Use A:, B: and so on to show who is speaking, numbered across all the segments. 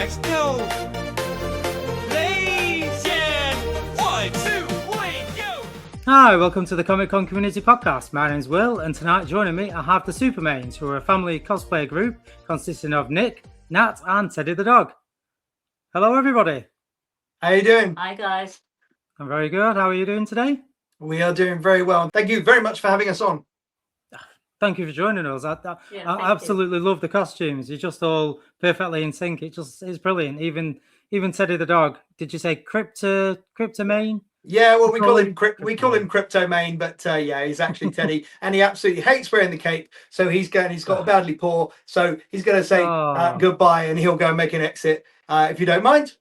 A: Let's go! Nation! 1, 2, 3, go!
B: Hi, welcome to the Comic Con Community Podcast. My name's Will, and tonight joining me I have the Supermains, who are a family cosplay group consisting of Nick, Nat, and Teddy the dog. Hello, everybody.
C: How you doing?
D: Hi guys.
B: I'm very good. How are you doing today?
C: We are doing very well. Thank you very much for having us on.
B: Thank you for joining us. I
D: Thank
B: absolutely love the costumes. You're just all perfectly in sync. It's brilliant. Even Teddy the dog. Did you say Kryptomain?
C: Yeah, well, we call him Kryptomain, but yeah, he's actually Teddy, and he absolutely hates wearing the cape. So he's got a badly paw, so he's going to say goodbye, and he'll go and make an exit. If you don't mind.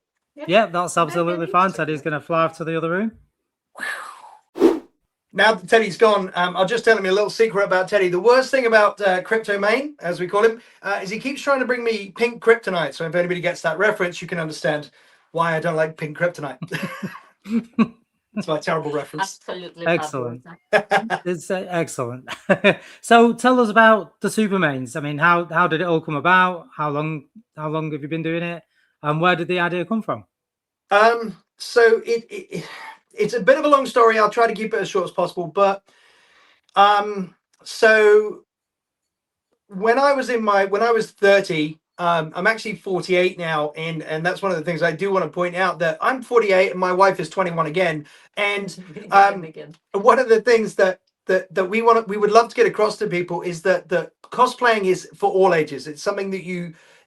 B: Yeah, that's absolutely fine. Teddy's going to fly off to the other room.
C: Now that Teddy's gone, I'll just tell him a little secret about Teddy. The worst thing about Kryptomain, as we call him, is he keeps trying to bring me pink kryptonite. So if anybody gets that reference, you can understand why I don't like pink kryptonite. It's my terrible reference.
D: Absolutely.
B: Excellent. It's excellent. So tell us about the Supermains. I mean, how did it all come about? How long have you been doing it? And where did the idea come from?
C: So it's a bit of a long story. I'll try to keep it as short as possible. But so when I was 30, I'm actually 48 now, and that's one of the things I do want to point out, that I'm 48 and my wife is 21 again. And one of the things that we would love to get across to people is that cosplaying is for all ages. It's something that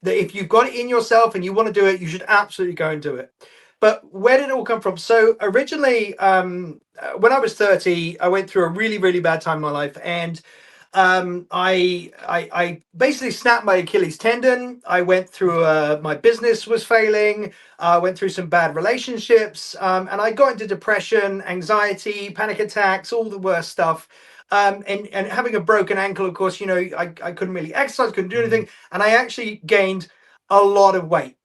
C: if you've got it in yourself and you want to do it, you should absolutely go and do it. But where did it all come from? So originally, when I was 30, I went through a really, really bad time in my life, and I basically snapped my Achilles tendon. I went through my business was failing. I went through some bad relationships, and I got into depression, anxiety, panic attacks, all the worst stuff. And having a broken ankle, of course, I couldn't really exercise, couldn't do anything, and I actually gained a lot of weight.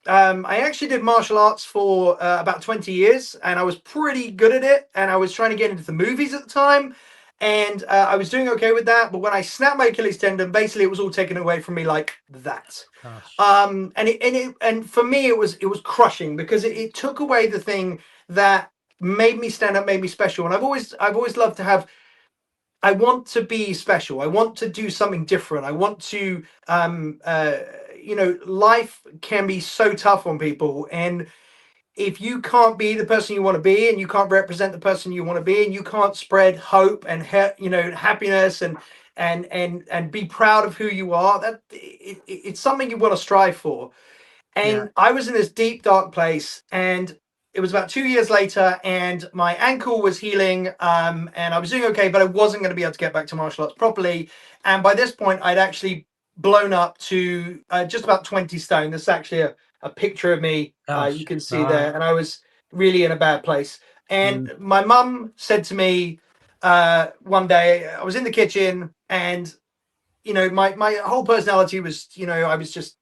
C: I actually did martial arts for about 20 years, and I was pretty good at it, and I was trying to get into the movies at the time, and I was doing okay with that. But when I snapped my Achilles tendon, basically it was all taken away from me like that. And for me it was crushing, because it took away the thing that made me stand up, made me special. And I've always loved to have, I want to be special. I want to do something different. I want to life can be so tough on people, and if you can't be the person you want to be, and you can't represent the person you want to be, and you can't spread hope and happiness and be proud of who you are, that it's something you want to strive for. And I was in this deep dark place, and it was about 2 years later, and my ankle was healing, and I was doing okay, but I wasn't going to be able to get back to martial arts properly. And by this point I'd actually blown up to just about 20 stone. This is actually a picture of me. You can see there, and I was really in a bad place. And my mum said to me one day, I was in the kitchen, and my whole personality was, I was just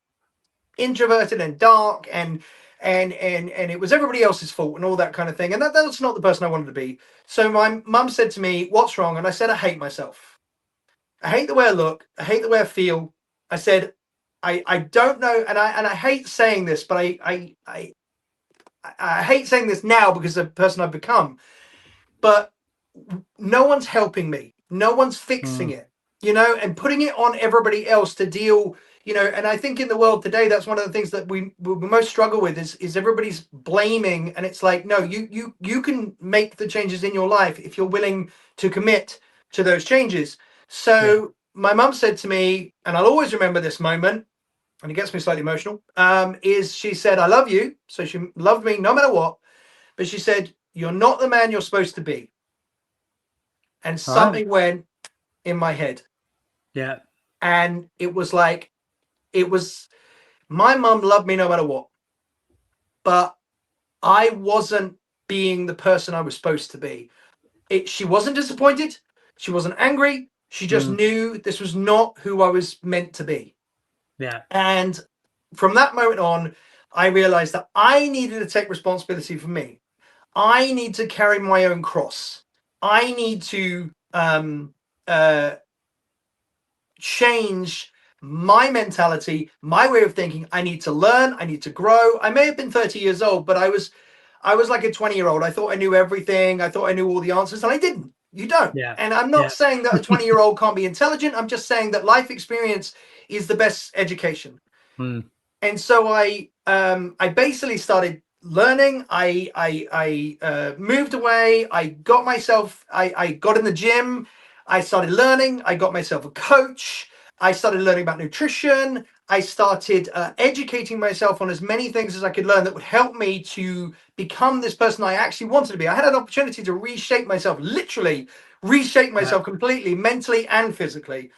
C: introverted and dark, and it was everybody else's fault and all that kind of thing, and that's not the person I wanted to be. So my mum said to me, "What's wrong?" And I said, "I hate myself. I hate the way I look. I hate the way I feel." I said, I don't know, and I hate saying this, but I hate saying this now because of the person I've become, but no one's helping me. No one's fixing it, and putting it on everybody else to deal, and I think in the world today, that's one of the things that we most struggle with is everybody's blaming. And it's like, no, you can make the changes in your life if you're willing to commit to those changes. So my mum said to me, and I'll always remember this moment, and it gets me slightly emotional, is she said, "I love you." So she loved me no matter what, but she said, "You're not the man you're supposed to be." And something went in my head.
B: Yeah.
C: And it was like, my mum loved me no matter what, but I wasn't being the person I was supposed to be. She wasn't disappointed. She wasn't angry. She just knew this was not who I was meant to be.
B: Yeah.
C: And from that moment on, I realized that I needed to take responsibility for me. I need to carry my own cross. I need to change my mentality, my way of thinking. I need to learn. I need to grow. I may have been 30 years old, but I was like a 20-year-old. I thought I knew everything. I thought I knew all the answers, and I didn't. You don't.
B: Yeah.
C: And I'm not saying that a 20-year-old can't be intelligent. I'm just saying that life experience is the best education. And so I basically started learning. I moved away. I got myself. I got in the gym. I started learning. I got myself a coach. I started learning about nutrition. I started educating myself on as many things as I could learn that would help me to become this person I actually wanted to be. I had an opportunity to reshape myself, literally reshape myself completely, mentally and physically.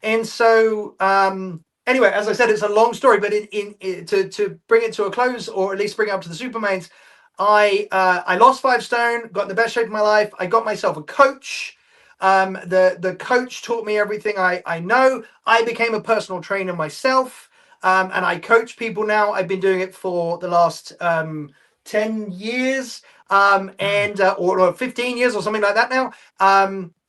C: And so, anyway, as I said, it's a long story, but to bring it to a close, or at least bring it up to the Supermains, I lost 5 stone, got in the best shape of my life. I got myself a coach. The coach taught me everything I know. I became a personal trainer myself, and I coach people now. I've been doing it for the last 10 years, or 15 years or something like that now.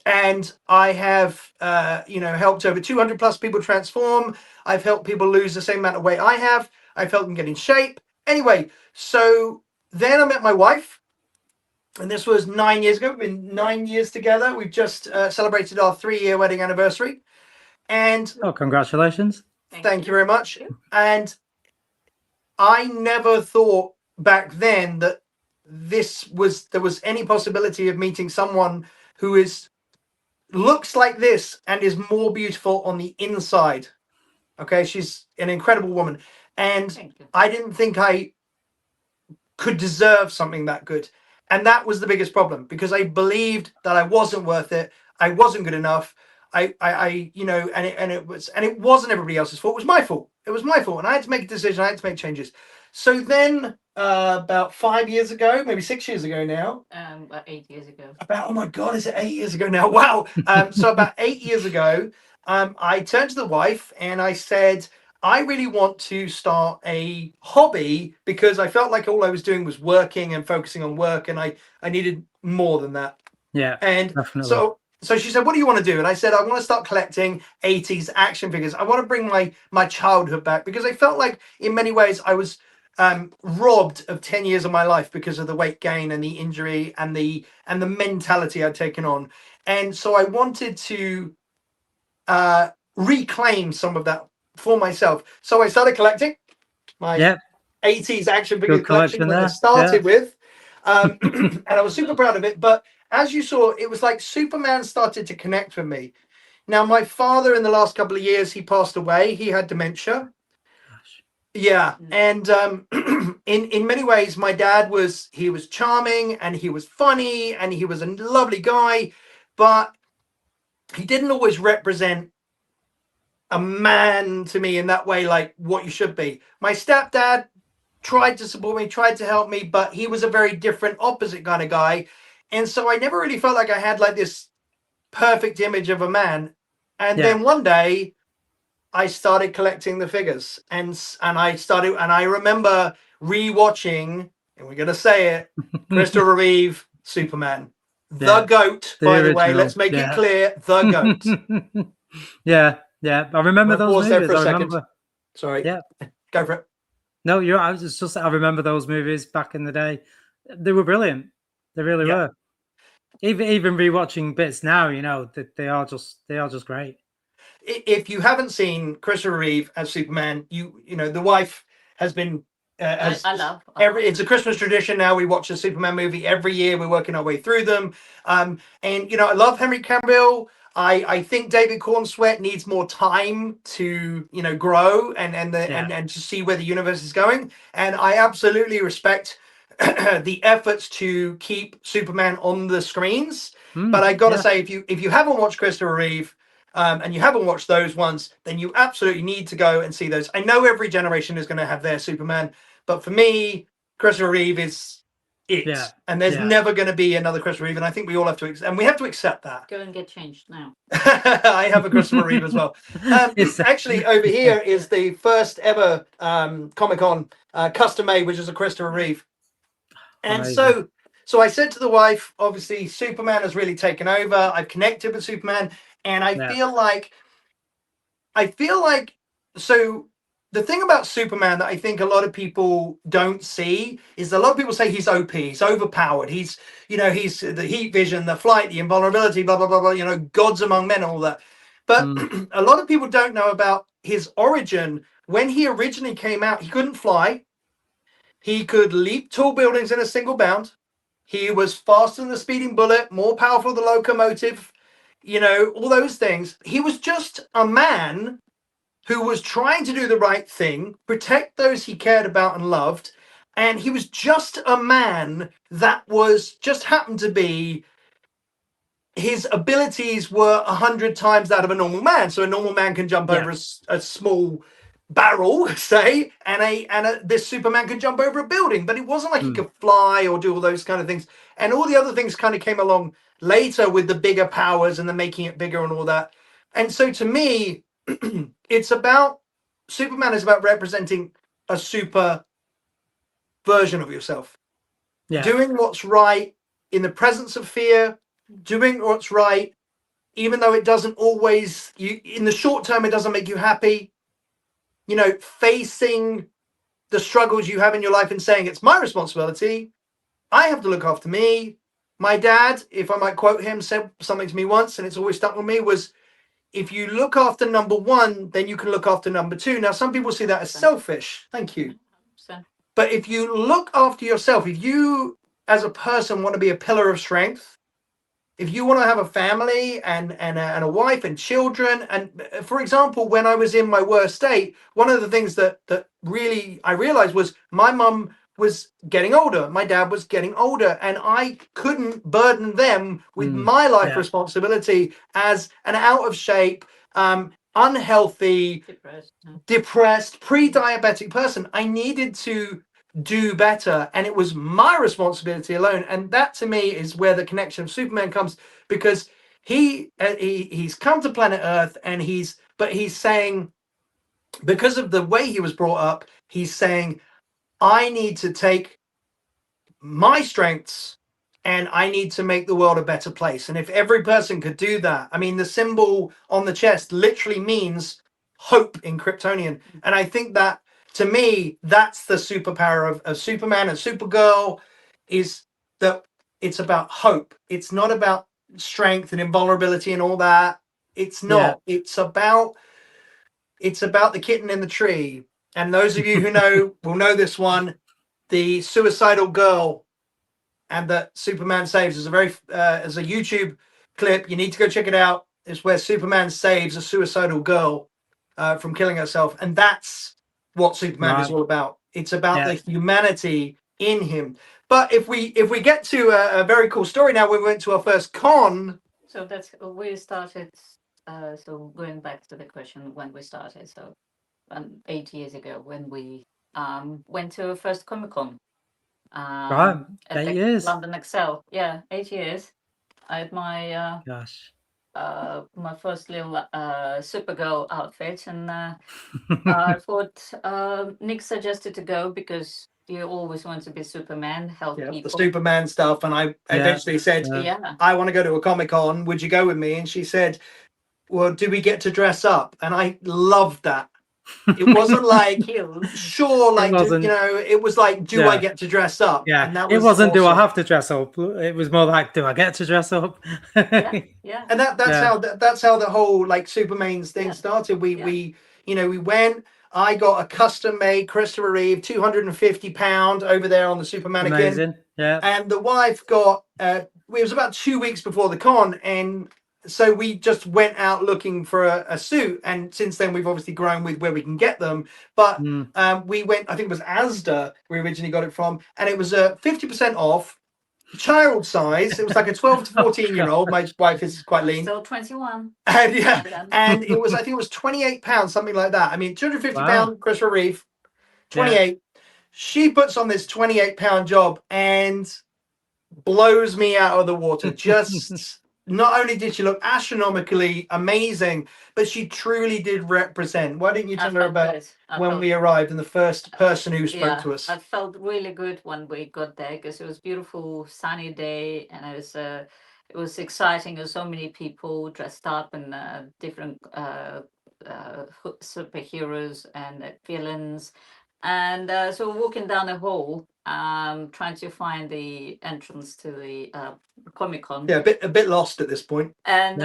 C: And I have, helped over 200 plus people transform. I've helped people lose the same amount of weight I have. I've helped them get in shape. Anyway, so then I met my wife. And this was 9 years ago. We've been 9 years together. We've just celebrated our 3-year wedding anniversary. And
B: congratulations.
C: Thank you very much. And I never thought back then that there was any possibility of meeting someone who looks like this and is more beautiful on the inside. Okay, she's an incredible woman. And I didn't think I could deserve something that good. And that was the biggest problem, because I believed that I wasn't worth it. I wasn't good enough. And it wasn't everybody else's fault. It was my fault. It was my fault. And I had to make a decision. I had to make changes. So then about 5 years ago, maybe 6 years ago now.
D: About 8 years ago.
C: Oh my God, is it 8 years ago now? Wow. So about 8 years ago, I turned to the wife and I said, I really want to start a hobby, because I felt like all I was doing was working and focusing on work, and I needed more than that.
B: Yeah.
C: And
B: definitely.
C: So she said, what do you want to do? And I said, I want to start collecting 80s action figures. I want to bring my childhood back, because I felt like in many ways I was robbed of 10 years of my life because of the weight gain and the injury and the mentality I'd taken on. And so I wanted to reclaim some of that for myself. So I started collecting my 80s action figure collection that I started with. And I was super proud of it. But as you saw, it was like Superman started to connect with me. Now, my father, in the last couple of years, he passed away. He had dementia. Yeah. And in many ways, my dad was charming, and he was funny, and he was a lovely guy, but he didn't always represent a man to me in that way, like what you should be. My stepdad tried to support me, tried to help me, but he was a very different, opposite kind of guy. And so I never really felt like I had like this perfect image of a man. And then one day I started collecting the figures, and I remember rewatching, and we're going to say it, Christopher Reeve, Superman, the GOAT, by the way, let's make it clear, the GOAT.
B: Yeah. I remember those movies.
C: For a second. Sorry.
B: Yeah.
C: Go for it.
B: No, I remember those movies back in the day. They were brilliant. They really were. Even rewatching bits now, they are just great.
C: If you haven't seen Christopher Reeve as Superman, the wife has been.
D: I love.
C: It's a Christmas tradition now. We watch a Superman movie every year. We're working our way through them. And I love Henry Cavill. I think David Cornsweet needs more time to grow and to see where the universe is going. And I absolutely respect the efforts to keep Superman on the screens. But I gotta say, if you haven't watched Christopher Reeve, and you haven't watched those ones, then you absolutely need to go and see those. I know every generation is going to have their Superman, but for me, Christopher Reeve is it. Yeah. And there's never going to be another Christopher Reeve, and I think we all have to accept that.
D: Go and get changed now.
C: I have a Christopher Reeve as well. Actually, over here is the first ever Comic-Con custom made, which is a Christopher Reeve. And amazing. So I said to the wife, obviously, Superman has really taken over. I've connected with Superman. And I feel like so the thing about Superman that I think a lot of people don't see is a lot of people say he's OP, he's overpowered, he's he's the heat vision, the flight, the invulnerability, blah blah blah blah. Gods among men, all that. But a lot of people don't know about his origin. When he originally came out, he couldn't fly. He could leap tall buildings in a single bound. He was faster than the speeding bullet, more powerful than the locomotive. All those things. He was just a man who was trying to do the right thing, protect those he cared about and loved. And he was just a man that just happened to be, his abilities were 100 times that of a normal man. So a normal man can jump over a small barrel, say, and this Superman could jump over a building, but it wasn't like he could fly or do all those kind of things. And all the other things kind of came along later with the bigger powers and the making it bigger and all that. And so to me, Superman is about representing a super version of yourself.
B: Yeah.
C: Doing what's right in the presence of fear, doing what's right, even though it doesn't always, in the short term, it doesn't make you happy. Facing the struggles you have in your life and saying, it's my responsibility. I have to look after me. My dad, if I might quote him, said something to me once, and it's always stuck with me, was, if you look after number one, then you can look after number two. Now, some people see that as selfish. Thank you. But if you look after yourself, if you as a person want to be a pillar of strength, if you want to have a family and a wife and children, and for example, when I was in my worst state, one of the things that really I realized was my mum was getting older, my dad was getting older, and I couldn't burden them with my life responsibility as an out of shape, unhealthy, depressed, pre-diabetic person. I needed to do better, and it was my responsibility alone. And that to me is where the connection of Superman comes, because he's come to planet Earth, and he's saying, because of the way he was brought up, he's saying, I need to take my strengths and I need to make the world a better place. And if every person could do that, I mean, the symbol on the chest literally means hope in Kryptonian. And I think that, to me, that's the superpower of Superman and Supergirl, is that it's about hope. It's not about strength and invulnerability and all that. It's not. It's about the kitten in the tree. And those of you who know will know this one, the suicidal girl, and that Superman saves is as a YouTube clip. You need to go check it out. It's where Superman saves a suicidal girl from killing herself, and that's what Superman is all about. It's about the humanity in him. But if we get to a very cool story now, we went to our first con.
D: So we started. So going back to the question when we started, so 8 years ago when we went to our first Comic-Con.
B: Right, 8 years.
D: London Excel. Yeah, 8 years. I had my my first little Supergirl outfit, and I thought Nick suggested to go because you always want to be Superman, help people.
C: The Superman stuff, and I eventually said, I want to go to a Comic-Con, would you go with me? And she said, well, do we get to dress up? And I loved that. It wasn't like, sure, like, it was like, do I get to dress up?
B: Yeah,
C: and that
B: was, it wasn't, awesome. Do I have to dress up? It was more like, do I get to dress up?
C: Yeah. And that's how the whole like Supermains thing started. We went. I got a custom made Christopher Reeve £250 over there on the Superman again.
B: Amazing. Yeah.
C: And the wife got. It was about 2 weeks before the con, and so we just went out looking for a suit, and since then we've obviously grown with where we can get them. But we went, I think it was Asda we originally got it from, and it was 50% off, child size. It was like a 12 to 14-year-old. My wife is quite lean.
D: Still 21.
C: And and it was, I think it was £28, something like that. I mean, £250 Christopher Reeve, 28. She puts on this £28 job and blows me out of the water. Just not only did she look astronomically amazing, but she truly did represent. Why didn't you tell her about when we arrived and the first person who spoke to us?
D: I felt really good when we got there because it was a beautiful sunny day, and it was exciting. There were so many people dressed up in different superheroes and villains. And so we're walking down a hall, trying to find the entrance to the Comic Con.
C: Yeah, a bit lost at this point.
D: And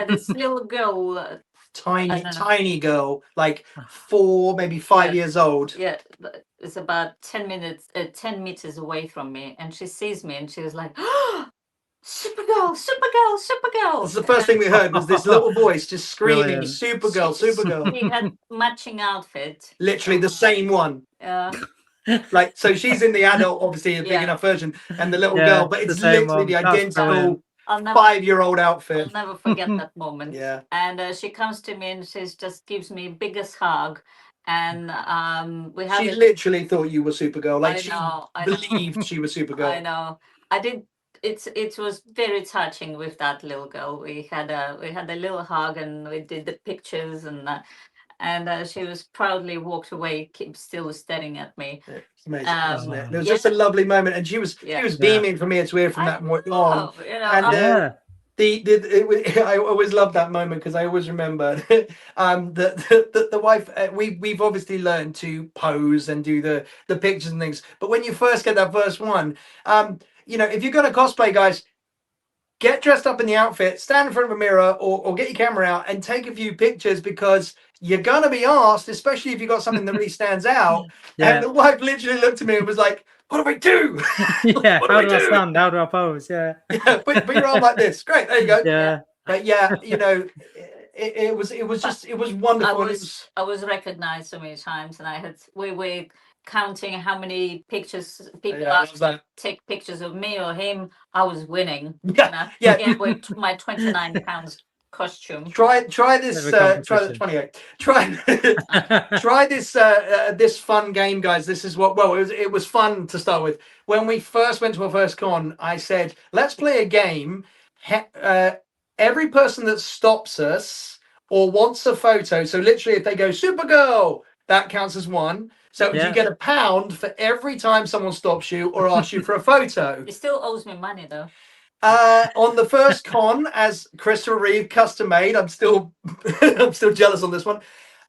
D: this little girl,
C: tiny girl, like 4, maybe 5 years old.
D: Yeah, it's about 10 meters away from me, and she sees me, and she was like, Supergirl, Supergirl, Supergirl.
C: That's the first thing we heard was this little voice just screaming,
B: Brilliant.
C: Supergirl, Supergirl.
D: She had matching outfit.
C: Literally the same one. Like, so she's in the adult, obviously, a big enough version, and the little girl, but it's literally the identical 5-year-old outfit.
D: I'll never forget that moment.
C: Yeah.
D: And she comes to me and she just gives me biggest hug. And we have.
C: She literally thought you were Supergirl. Like,
D: I
C: believed she was Supergirl.
D: I know. I did. It was very touching with that little girl. We had a little hug, and we did the pictures, and she was proudly walked away, still staring at me.
C: Yeah, it's amazing, wasn't it? It was just a lovely moment, and she was beaming from ear to ear from that point on. And I always love that moment because I always remember the wife. We've obviously learned to pose and do the pictures and things, but when you first get that first one, if you're going to cosplay, guys, get dressed up in the outfit, stand in front of a mirror, or get your camera out and take a few pictures, because you're going to be asked, especially if you've got something that really stands out. And the wife literally looked at me and was like, what do I do?
B: Yeah, how do I stand? How do I pose? Yeah.
C: Yeah, put your arm like this. Great, there you go.
B: Yeah.
C: But it was wonderful.
D: I was recognized so many times, and we were counting how many pictures people asked to take pictures of me or him. I was winning. With my 29 pounds costume.
C: Try this. Try the 28. Try this. This fun game, guys. This is what. Well, it was fun to start with. When we first went to our first con, I said, let's play a game. Every person that stops us or wants a photo. So literally, if they go Supergirl, that counts as 1. So you get £1 for every time someone stops you or asks you for a photo.
D: It still owes me money though.
C: On the first con, as Christopher Reeve custom made, I'm still jealous on this one.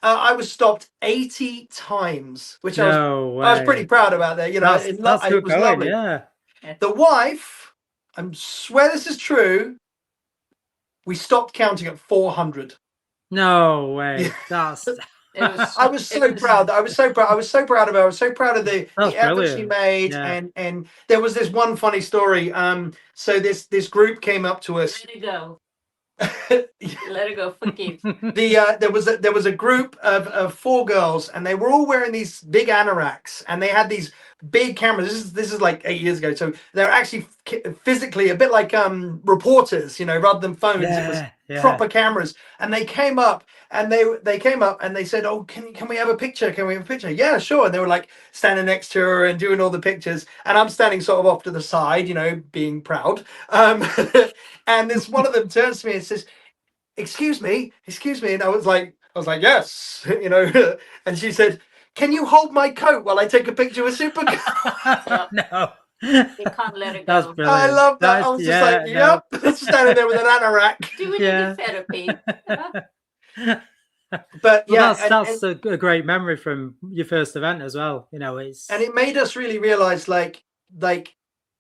C: I was stopped 80 times, which I was pretty proud about there.
B: That's good going, lovely. Yeah.
C: The wife, I swear this is true, we stopped counting at 400.
B: No way. That's
C: I was so proud. I was so proud of her. I was so proud of the effort she made.
B: Yeah.
C: And there was this one funny story. So this group came up to us.
D: Let it go. Let it go. Forgive.
C: There was a group of 4 girls, and they were all wearing these big anoraks, and they had these big cameras. This is like 8 years ago. So they're actually physically a bit like reporters, rather than phones. It was proper cameras. And they came up. And they came up and they said, "Oh, can we have a picture? Can we have a picture?" Yeah, sure. And they were like standing next to her and doing all the pictures. And I'm standing sort of off to the side, being proud. And this one of them turns to me and says, excuse me. And I was like, yes, And she said, "Can you hold my coat while I take a picture with Supergirl?"
B: No.
D: You can't let it go.
B: That's brilliant.
C: I love that. I was just like, yep, standing there with an anorak.
D: Do we need therapy?
C: But
B: that's a great memory from your first event as well. And
C: it made us really realize, like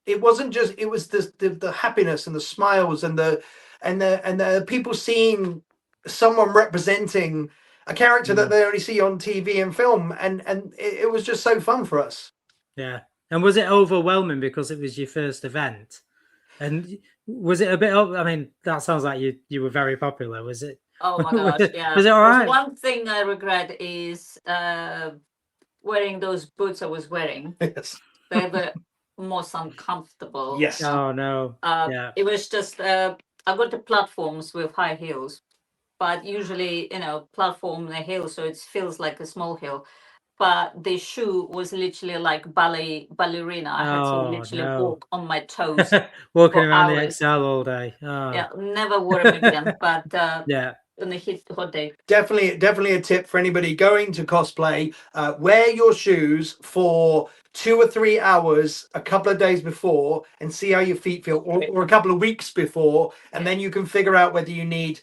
C: it wasn't just, it was the happiness and the smiles and the people seeing someone representing a character that they only see on TV and film, and it was just so fun for us.
B: Yeah. And was it overwhelming because it was your first event? And was it a bit? I mean, that sounds like you were very popular. Was it?
D: Oh my gosh, yeah.
B: Was it all right?
D: One thing I regret is wearing those boots I was wearing.
C: Yes.
D: They were most uncomfortable.
C: Yes.
B: Oh no.
D: It was just I got the platforms with high heels, but usually platform and heels, so it feels like a small heel. But the shoe was literally like ballerina. I had to literally walk on my toes.
B: Walking around the XL all day. Oh.
D: Yeah, never wore them again. But on a hot day.
C: Definitely a tip for anybody going to cosplay. Wear your shoes for 2 or 3 hours a couple of days before and see how your feet feel, or a couple of weeks before, and then you can figure out whether you need,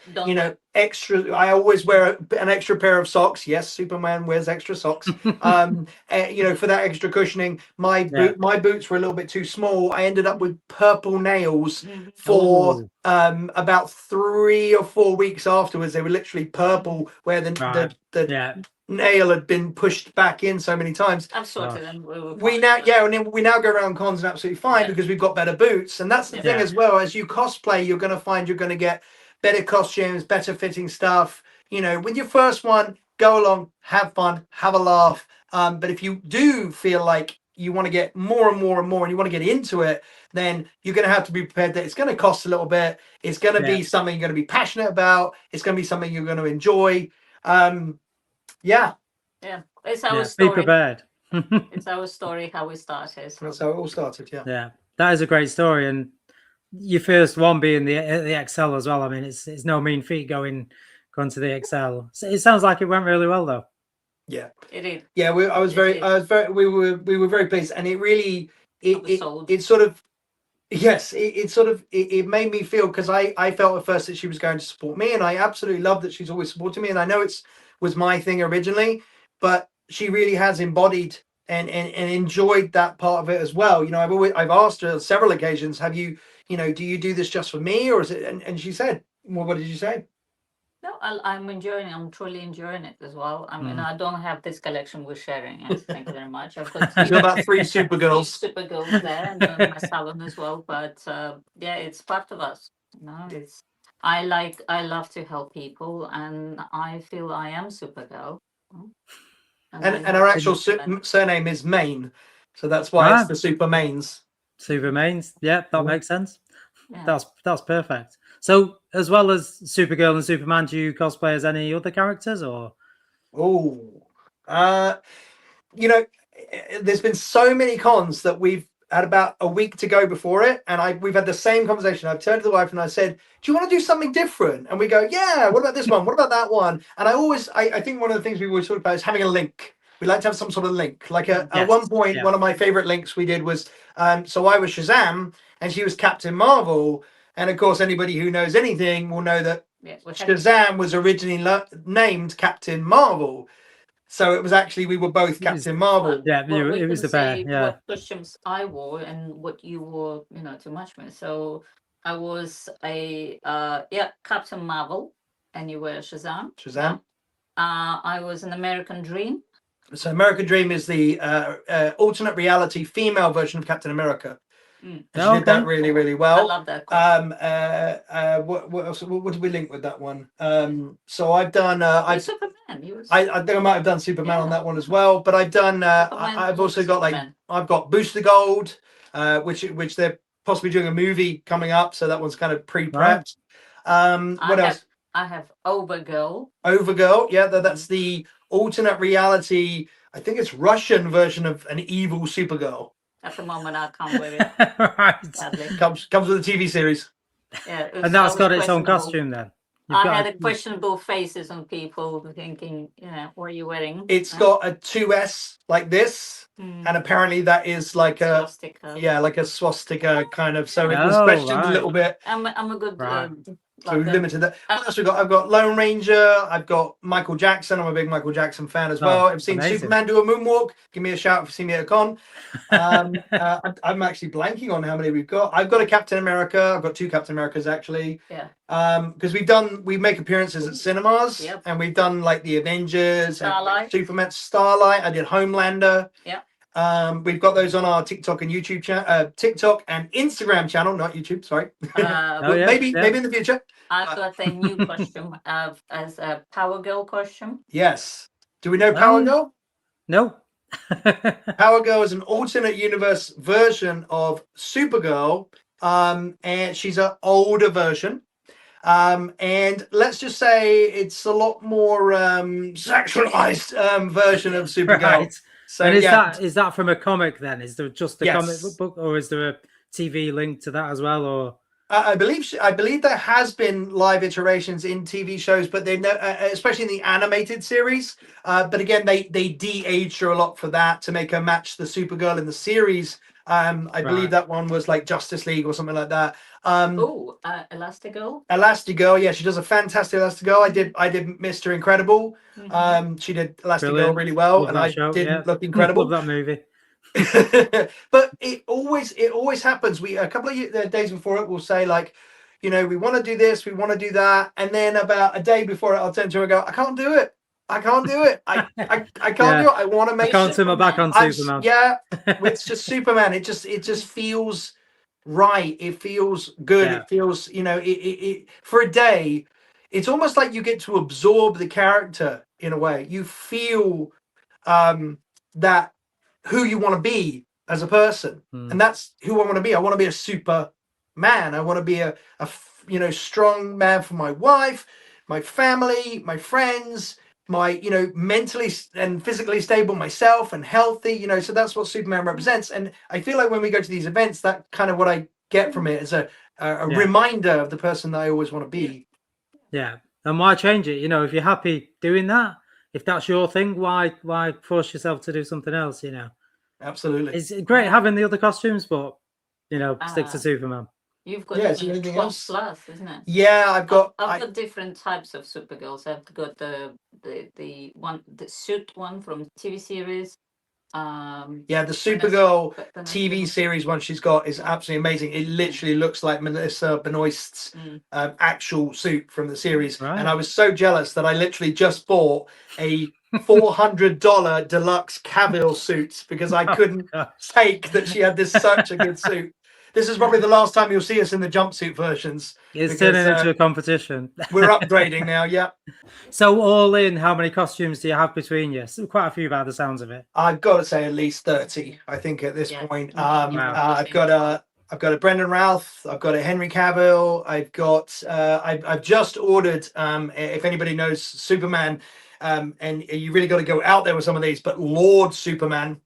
C: extra. I always wear an extra pair of socks. Yes, Superman wears extra socks. For that extra cushioning. My boots were a little bit too small. I ended up with purple nails for about 3 or 4 weeks afterwards. They were literally purple, where the nail had been pushed back in so many times.
D: I've sorted them.
C: We now go around cons and absolutely fine because we've got better boots. And that's the thing as well. As you cosplay, you're going to find you're going to get better costumes, better fitting stuff. With your first one, go along, have fun, have a laugh. But if you do feel like you want to get more and more and more, and you want to get into it, then you're going to have to be prepared that it's going to cost a little bit. It's going to be something you're going to be passionate about. It's going to be something you're going to enjoy.
D: It's our story.
B: Be prepared.
D: It's our story, how we started.
C: That's how it all started.
B: Yeah, that is a great story, and your first one being the XL as well. I mean, it's no mean feat going to the XL. So it sounds like it went really well, though.
C: Yeah,
D: it did.
C: Yeah, we were very pleased, and it really it sort of. Yes, it made me feel, because I felt at first that she was going to support me, and I absolutely love that she's always supported me, and I know was my thing originally, but she really has embodied and enjoyed that part of it as well. I've asked her on several occasions, do you do this just for me, or is it? And she said, well, what did you say?
D: No, I'm enjoying it. I'm truly enjoying it as well. I mean, I don't have this collection we're sharing. Thank you very much. I've got
C: about 3 Supergirls.
D: Supergirls there, and then my salon as well. But it's part of us. I love to help people, and I feel I am Supergirl.
C: And our actual surname is Main, so that's why it's the Supermains.
B: Supermains, that makes sense. Yeah. That's perfect. So, as well as Supergirl and Superman, do you cosplay as any other characters, or?
C: There's been so many cons that we've had about a week to go before it, and we've had the same conversation. I've turned to the wife and I said, do you want to do something different? And we go, yeah, what about this one? What about that one? And I think one of the things we always talk about is having a link. We like to have some sort of link. Like at one point, one of my favorite links we did was, so I was Shazam and she was Captain Marvel. And of course, anybody who knows anything will know that Shazam was originally named Captain Marvel. So it was actually, we were both Captain Marvel.
B: It was the pair.
D: What costumes I wore and what you wore, to match me. So I was a Captain Marvel, and you were Shazam. I was an American Dream.
C: So American Dream is the alternate reality female version of Captain America. And she did that really, really well.
D: I love that.
C: What else? What did we link with that one? So I've done.
D: Superman.
C: I think I might have done Superman on that one as well. But I've done. I've also got I've got Booster Gold, which they're possibly doing a movie coming up. So that one's kind of pre-prepped. What else?
D: I have Overgirl.
C: Overgirl, yeah, that's the alternate reality. I think it's Russian version of an evil Supergirl.
D: At the moment, I can't wear it.
C: Right. Comes with a TV series.
D: Yeah,
B: and that's got its own costume then.
D: I had a questionable faces on people thinking, what are you wearing?
C: It's got a 2S like this, and apparently that is like a swastika. Like a swastika kind of. So it was questioned a little bit.
D: I'm a good.
C: So we've limited that. What else we got? I've got Lone Ranger. I've got Michael Jackson. I'm a big Michael Jackson fan as well. I've seen Superman do a moonwalk. Give me a shout if you see me at a con. I'm actually blanking on how many we've got. I've got a Captain America. I've got 2 Captain Americas actually.
D: Yeah.
C: Because we make appearances at cinemas, and we've done like the Avengers,
D: Starlight.
C: Superman, Starlight. I did Homelander.
D: Yeah.
C: We've got those on our TikTok and YouTube channel, TikTok and Instagram channel, not YouTube. Sorry. Maybe in the future.
D: I've got a new costume as a Power Girl costume.
C: Yes. Do we know Power Girl?
B: No.
C: Power Girl is an alternate universe version of Supergirl, and she's an older version. And let's just say it's a lot more sexualized version of Supergirl.
B: Right. So and is that from a comic then? Is there just a comic book, or is there a TV link to that as well? Or
C: I believe there has been live iterations in TV shows, but they especially in the animated series. But again, they de-aged her a lot for that to make her match the Supergirl in the series. I believe that one was like Justice League or something like that.
D: Elastigirl.
C: Elastigirl, yeah, she does a fantastic Elastigirl. I did Mr. Incredible. She did Elastigirl really well,
B: Love
C: and
B: that
C: I
B: show.
C: didn't look incredible.
B: Love that movie.
C: But it always happens. We a couple of days before it, we'll say like, you know, we want to do this, we want to do that, and then about a day before it, I'll turn to her and go, I can't do it. I can't do it. I can't do it. I want to make.
B: I can't turn my back on Superman.
C: Yeah, it's just Superman. It just feels right. It feels good.
B: Yeah.
C: It feels, you know, it for a day. It's almost like you get to absorb the character in a way. You feel that who you want to be as a person, and that's who I want to be. I want to be a super man. I want to be a you know, strong man for my wife, my family, my friends, my, you know, mentally and physically stable myself and healthy, you know. So that's what Superman represents. And I feel like when we go to these events, that kind of what I get from it is a reminder of the person that I always want to be.
B: Yeah, and why change it? You know, if you're happy doing that, if that's your thing, why force yourself to do something else? You know,
C: absolutely.
B: It's great having the other costumes, but you know, stick to Superman.
D: You've got 12 plus, isn't it?
C: Yeah, I've got
D: different types of Supergirls. I've got the suit one from TV series.
C: Yeah, the Supergirl TV series one she's got is absolutely amazing. It literally looks like Melissa Benoist's actual suit from the series. Right. And I was so jealous that I literally just bought a $400 deluxe Cavill suit because I couldn't take that she had such a good suit. This is probably the last time you'll see us in the jumpsuit versions.
B: It's turning into a competition.
C: We're upgrading now, yeah.
B: So all in, how many costumes do you have between you? So quite a few by the sounds of it.
C: I've got to say at least 30, I think, at this point. I've got a Brendan Routh, I've got a Henry Cavill, I've just ordered, if anybody knows Superman, and you really got to go out there with some of these, but Lord Superman,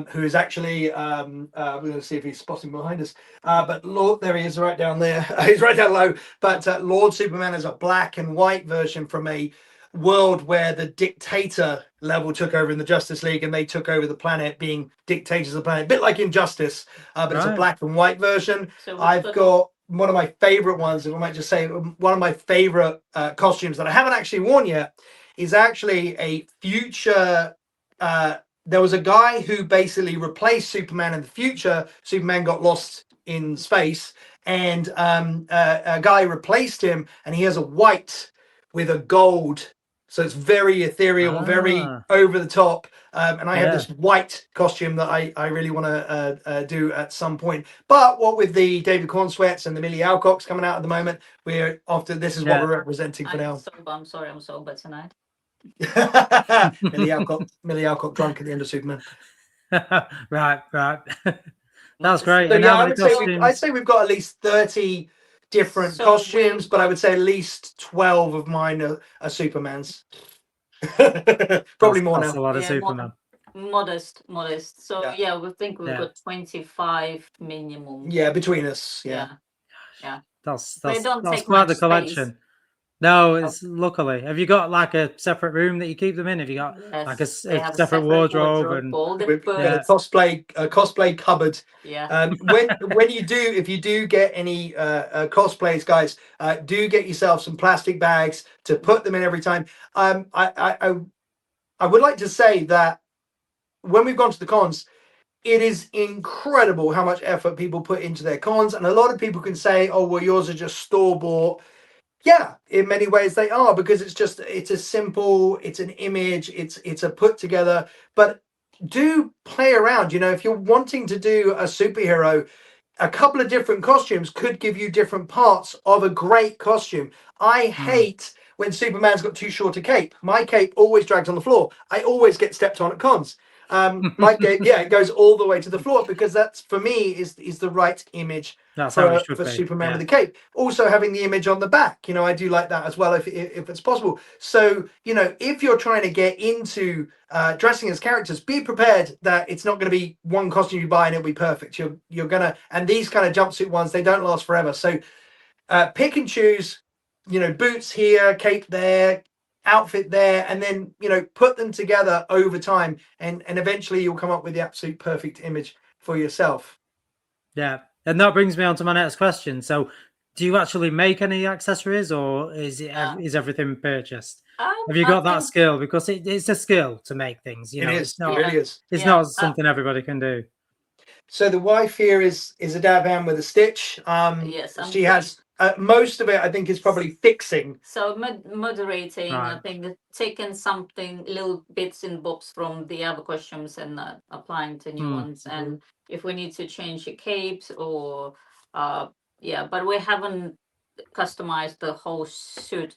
C: who is actually we're going to see if he's spotting behind us, but Lord, there he is, right down there. He's right down low. But Lord Superman is a black and white version from a world where the dictator level took over in the Justice League, and they took over the planet, being dictators of the planet, a bit like Injustice, but it's a black and white version. So I've got one of my favorite ones, if I might just say, one of my favorite costumes that I haven't actually worn yet is actually a future there was a guy who basically replaced Superman in the future. Superman got lost in space, and a guy replaced him, and he has a white with a gold. So it's very ethereal, very over the top. And I have this white costume that I really want to do at some point. But what with the David Corn sweats and the Millie Alcocks coming out at the moment, this is what we're representing for now.
D: I'm sorry, I'm sober tonight.
C: Millie Alcock drunk at the end of Superman.
B: right. That's great.
C: So, yeah, I'd say we've got at least 30 different costumes, but I would say at least 12 of mine are Supermans. Probably more now.
B: That's a lot of Superman.
D: Modest. So yeah, we think we've got 25 minimum.
C: Yeah, between us. Yeah.
B: That's quite the collection. No, it's luckily. Have you got like a separate room that you keep them in? Have you got like a separate wardrobe and
C: we've got a cosplay cupboard?
D: Yeah.
C: If you do get any cosplays, guys, do get yourself some plastic bags to put them in every time. I would like to say that when we've gone to the cons, it is incredible how much effort people put into their cons, and a lot of people can say, "Oh, well, yours are just store bought." Yeah, in many ways they are, because it's a simple, it's an image, it's a put together. But do play around. You know, if you're wanting to do a superhero, a couple of different costumes could give you different parts of a great costume. I hate when Superman's got too short a cape. My cape always drags on the floor. I always get stepped on at cons. Like it goes all the way to the floor, because that's, for me, is the right image
B: That's how it should
C: for
B: be.
C: Superman with the cape. Also having the image on the back, I do like that as well, if it's possible. So if you're trying to get into dressing as characters, be prepared that it's not going to be one costume you buy and it'll be perfect. You're gonna, and these kind of jumpsuit ones, they don't last forever. So pick and choose, boots here, cape there, outfit there, and then put them together over time, and eventually you'll come up with the absolute perfect image for yourself.
B: Yeah, and that brings me on to my next question. So do you actually make any accessories, or is everything purchased? Have you got that skill? Because it's a skill to make things.
C: It is.
B: It's not,
C: it really is.
B: It's not something everybody can do.
C: So the wife here is a dab hand with a stitch.
D: Yes,
C: she has most of it, I think, is probably fixing.
D: So moderating,
B: Right.
D: I think, taking something, little bits and bobs from the other costumes and applying to new ones. And if we need to change the capes or, but we haven't customized the whole suit.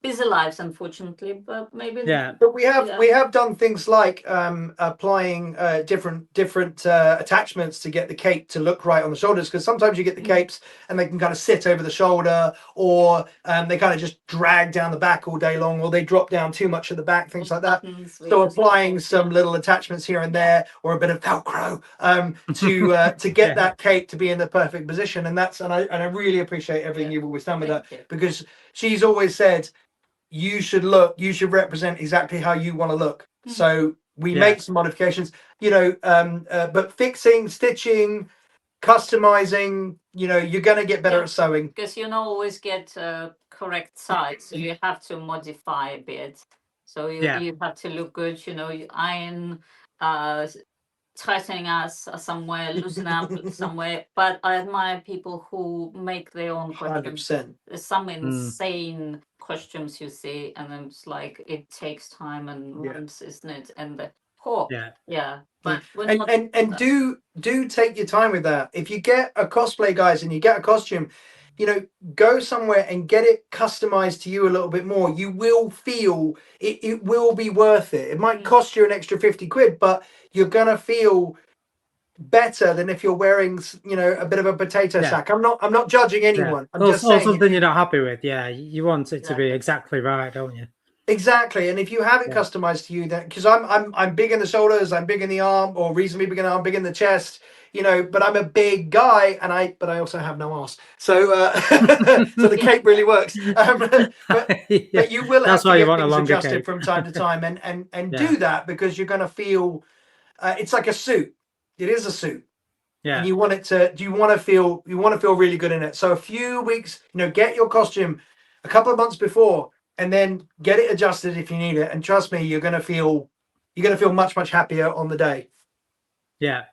D: Busy lives, unfortunately, but maybe.
B: Yeah.
C: But we have done things like applying different attachments to get the cape to look right on the shoulders, because sometimes you get the capes and they can kind of sit over the shoulder, or they kind of just drag down the back all day long, or they drop down too much at the back, things like that. So applying some little attachments here and there, or a bit of Velcro to get that cape to be in the perfect position. And I really appreciate everything you've always done with that, because she's always said you should represent exactly how you want to look. So we make some modifications, but fixing, stitching, customizing, you're going to get better at sewing,
D: because you don't always get correct size, so you have to modify a bit, so you have to look good, you iron, tightening us somewhere, loosen up somewhere. But I admire people who make their own costumes.
C: 100%.
D: There's some insane costumes you see, and then it's like it takes time and months, isn't it? And the but
C: and do take your time with that. If you get a cosplay, guys, and you get a costume, go somewhere and get it customized to you a little bit more. You will feel it will be worth it. It might cost you an extra 50 quid, but you're gonna feel better than if you're wearing a bit of a potato sack. I'm not judging anyone. I'm just saying,
B: something you're not happy with. You want it to be exactly right, don't you?
C: Exactly. And if you have it customized to you, then, because I'm big in the shoulders, I'm big in the arm, or reasonably big in the arm, big in the chest, but I'm a big guy, but I also have no arse, so so the cape really works. But you will have to get things adjusted from time to time, and do that, because you're going to feel it's like a suit. It is a suit. And you want to feel really good in it. So a few weeks, get your costume a couple of months before, and then get it adjusted if you need it. And trust me, you're gonna feel much, much happier on the day.
B: Yeah,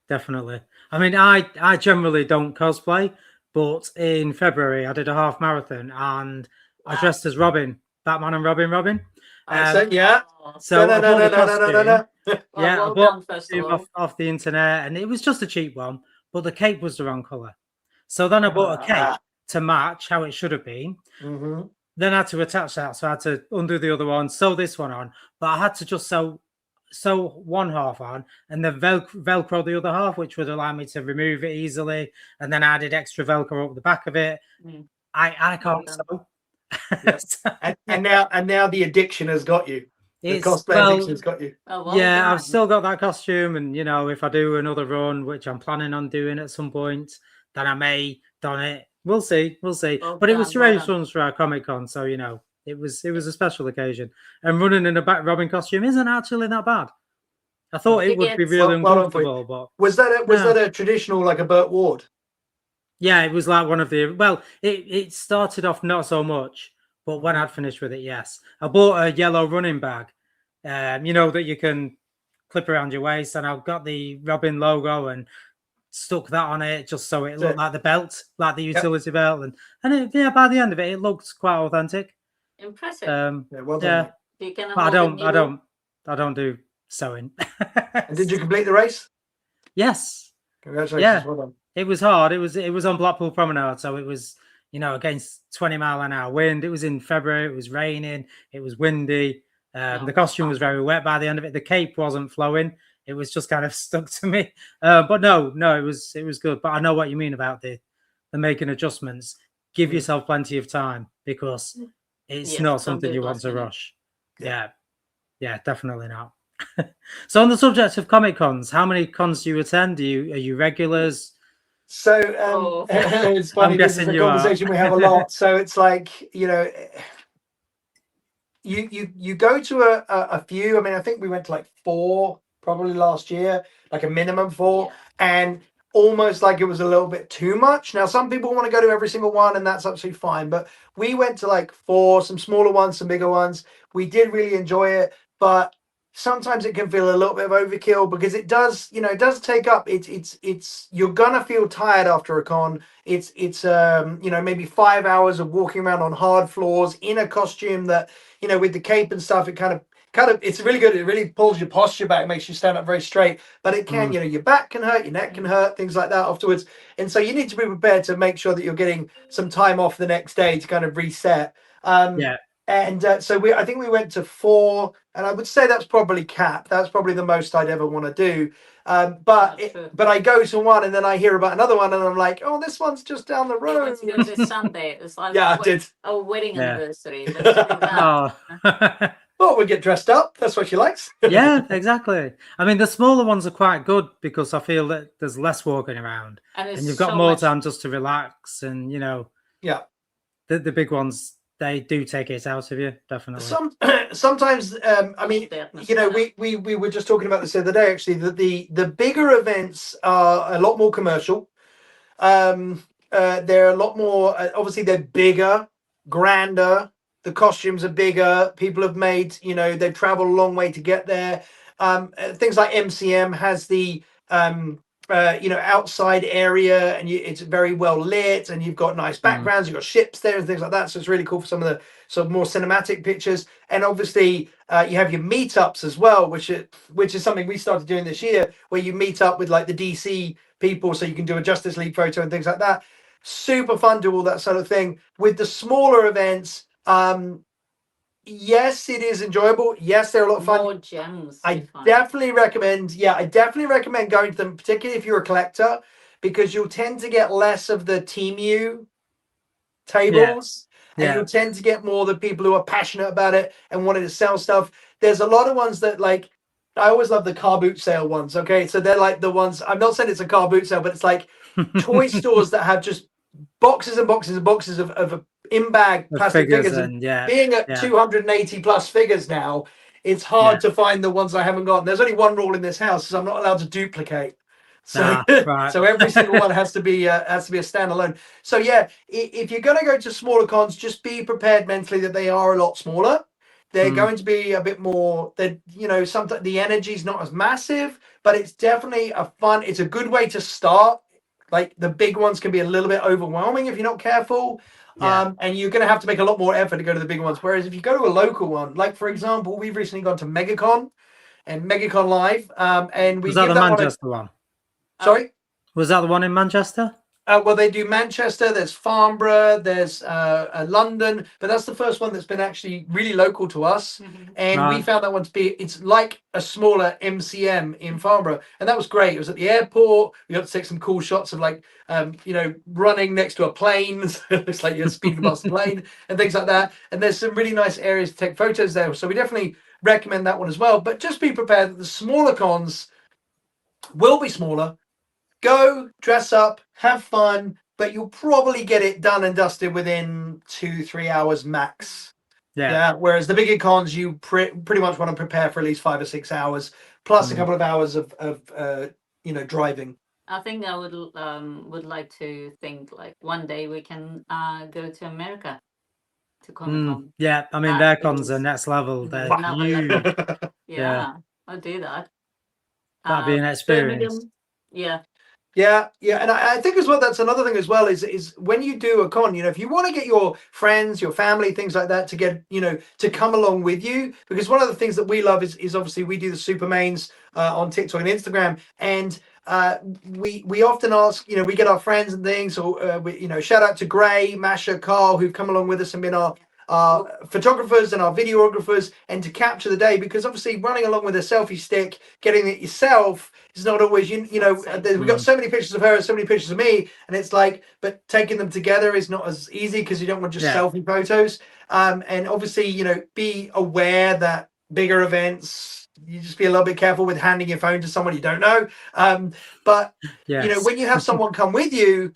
B: definitely. I mean, I generally don't cosplay, but in February I did a half marathon and I dressed as Robin, Batman and Robin. So
C: no.
B: I bought it off the internet, and it was just a cheap one, but the cape was the wrong color. So then I bought a cape to match how it should have been. Then I had to attach that, so I had to undo the other one, sew this one on, but I had to just sew one half on and then Velcro the other half, which would allow me to remove it easily. And then I added extra Velcro up the back of it. I can't sew.
C: and now the addiction has got you. The cosplay addiction has got you.
B: I've still got that costume, and if I do another run, which I'm planning on doing at some point, then I may don it. We'll see. But it was to raise funds for our Comic Con, so it was a special occasion. And running in a Bat Robin costume isn't actually that bad. I thought it would be really uncomfortable, but
C: was that a traditional, like a Burt Ward?
B: Yeah, it was like one of the. Well, it started off not so much, but when I'd finished with it, yes, I bought a yellow running bag, that you can clip around your waist, and I've got the Robin logo and stuck that on it just so it looked like the belt, like the utility belt, and by the end of it looked quite authentic.
D: Impressive.
C: Well done.
B: But I don't do sewing.
C: And did you complete the race?
B: Yes.
C: Congratulations.
B: Yeah.
C: Well done.
B: It was hard. It was on Blackpool Promenade, so it was against 20 mile an hour wind. It was in February. It was raining. It was windy. The costume was very wet by the end of it. The cape wasn't flowing. It was just kind of stuck to me. But no, it was good. But I know what you mean about the making adjustments. Give yourself plenty of time because it's not something you want to rush. Yeah, definitely not. So on the subject of Comic Cons, how many cons do you attend? Are you regulars?
C: So it's funny. This is a conversation we have a lot. So it's like, you know, you go to a few. I mean, I think we went to like 4 probably last year, like a minimum 4, and almost like it was a little bit too much. Now, some people want to go to every single one, and that's absolutely fine. But we went to like 4, some smaller ones, some bigger ones. We did really enjoy it, but sometimes it can feel a little bit of overkill because it does, you know, it does take up. It's you're gonna feel tired after a con. It's you know, maybe 5 hours of walking around on hard floors in a costume that, you know, with the cape and stuff, it kind of it's really good. It really pulls your posture back, makes you stand up very straight. But it can, you know, your back can hurt, your neck can hurt, things like that afterwards. And so you need to be prepared to make sure that you're getting some time off the next day to kind of reset. And so I think we went to 4, and I would say that's probably cap. That's probably the most I'd ever want to do. But I go to one, and then I hear about another one, and I'm like, oh, this one's just down the road.
D: Let's go this Sunday. It's like
C: I did
D: a wedding anniversary.
C: Well, we get dressed up. That's what she likes.
B: Yeah, exactly. I mean, the smaller ones are quite good because I feel that there's less walking around, and you've got more time just to relax. And you know, the big ones, they do take it out of you, definitely.
C: Sometimes, I mean, you know, we were just talking about this the other day, actually, that the bigger events are a lot more commercial. They're a lot more, obviously, they're bigger, grander. The costumes are bigger. People have made, you know, they've traveled a long way to get there. Things like MCM has the, you know, outside area, and it's very well lit, and you've got nice backgrounds. You've got ships there and things like that. So it's really cool for some of the sort of more cinematic pictures. And obviously, you have your meetups as well, which is something we started doing this year, where you meet up with like the DC people, so you can do a Justice League photo and things like that. Super fun, do all that sort of thing. With the smaller events, yes, it is enjoyable. Yes, they're a lot of fun.
D: More gems.
C: I definitely recommend. Yeah, I definitely recommend going to them, particularly if you're a collector, because you'll tend to get less of the Team tables, and you'll tend to get more the people who are passionate about it and wanting to sell stuff. There's a lot of ones that, like, I always love the car boot sale ones. Okay, so they're like the ones. I'm not saying it's a car boot sale, but it's like toy stores that have just boxes and boxes and boxes of in-bag plastic figures. And being at 280 plus figures now, it's hard to find the ones I haven't got. There's only one rule in this house, is I'm not allowed to duplicate. So, so every single one has to be a standalone. So yeah, if you're going to go to smaller cons, just be prepared mentally that they are a lot smaller. They're going to be a bit more, that, you know, sometimes the energy is not as massive, but it's definitely it's a good way to start. Like, the big ones can be a little bit overwhelming if you're not careful. And you're going to have to make a lot more effort to go to the big ones. Whereas if you go to a local one, like, for example, we've recently gone to MegaCon and MegaCon Live. And we
B: was that the Manchester one?
C: Sorry?
B: Was that the one in Manchester?
C: Well, they do Manchester, there's Farnborough, there's London, but that's the first one that's been actually really local to us. And we found that one to be, it's like a smaller MCM in Farnborough. And that was great. It was at the airport. We got to take some cool shots of, like, you know, running next to a plane. It looks like you're speeding past the plane and things like that. And there's some really nice areas to take photos there. So we definitely recommend that one as well. But just be prepared that the smaller cons will be smaller. Go, dress up, have fun, but you'll probably get it done and dusted within 2-3 hours max. Whereas the bigger cons, you pretty much want to prepare for at least 5 or 6 hours, plus a couple of hours of you know, driving.
D: I think I would like to think, like, one day we can go to America to Comic-Con.
B: Yeah, I mean, their cons are next level. They're huge.
D: I'll do that.
B: That'd be an experience.
C: Yeah, and I think as well, that's another thing as well, is when you do a con, you know, if you want to get your friends, your family, things like that to get, you know, to come along with you, because one of the things that we love is obviously we do the Supermains on TikTok and Instagram, and we often ask, you know, we get our friends and things, or you know, shout out to Gray, Masha, Carl, who've come along with us and been our photographers and our videographers, and to capture the day, because obviously running along with a selfie stick, getting it yourself is not always, you know, we've got so many pictures of her, so many pictures of me, and it's like, but taking them together is not as easy because you don't want just selfie photos. And obviously, you know, be aware that bigger events, you just be a little bit careful with handing your phone to someone you don't know. But you know, when you have someone come with you,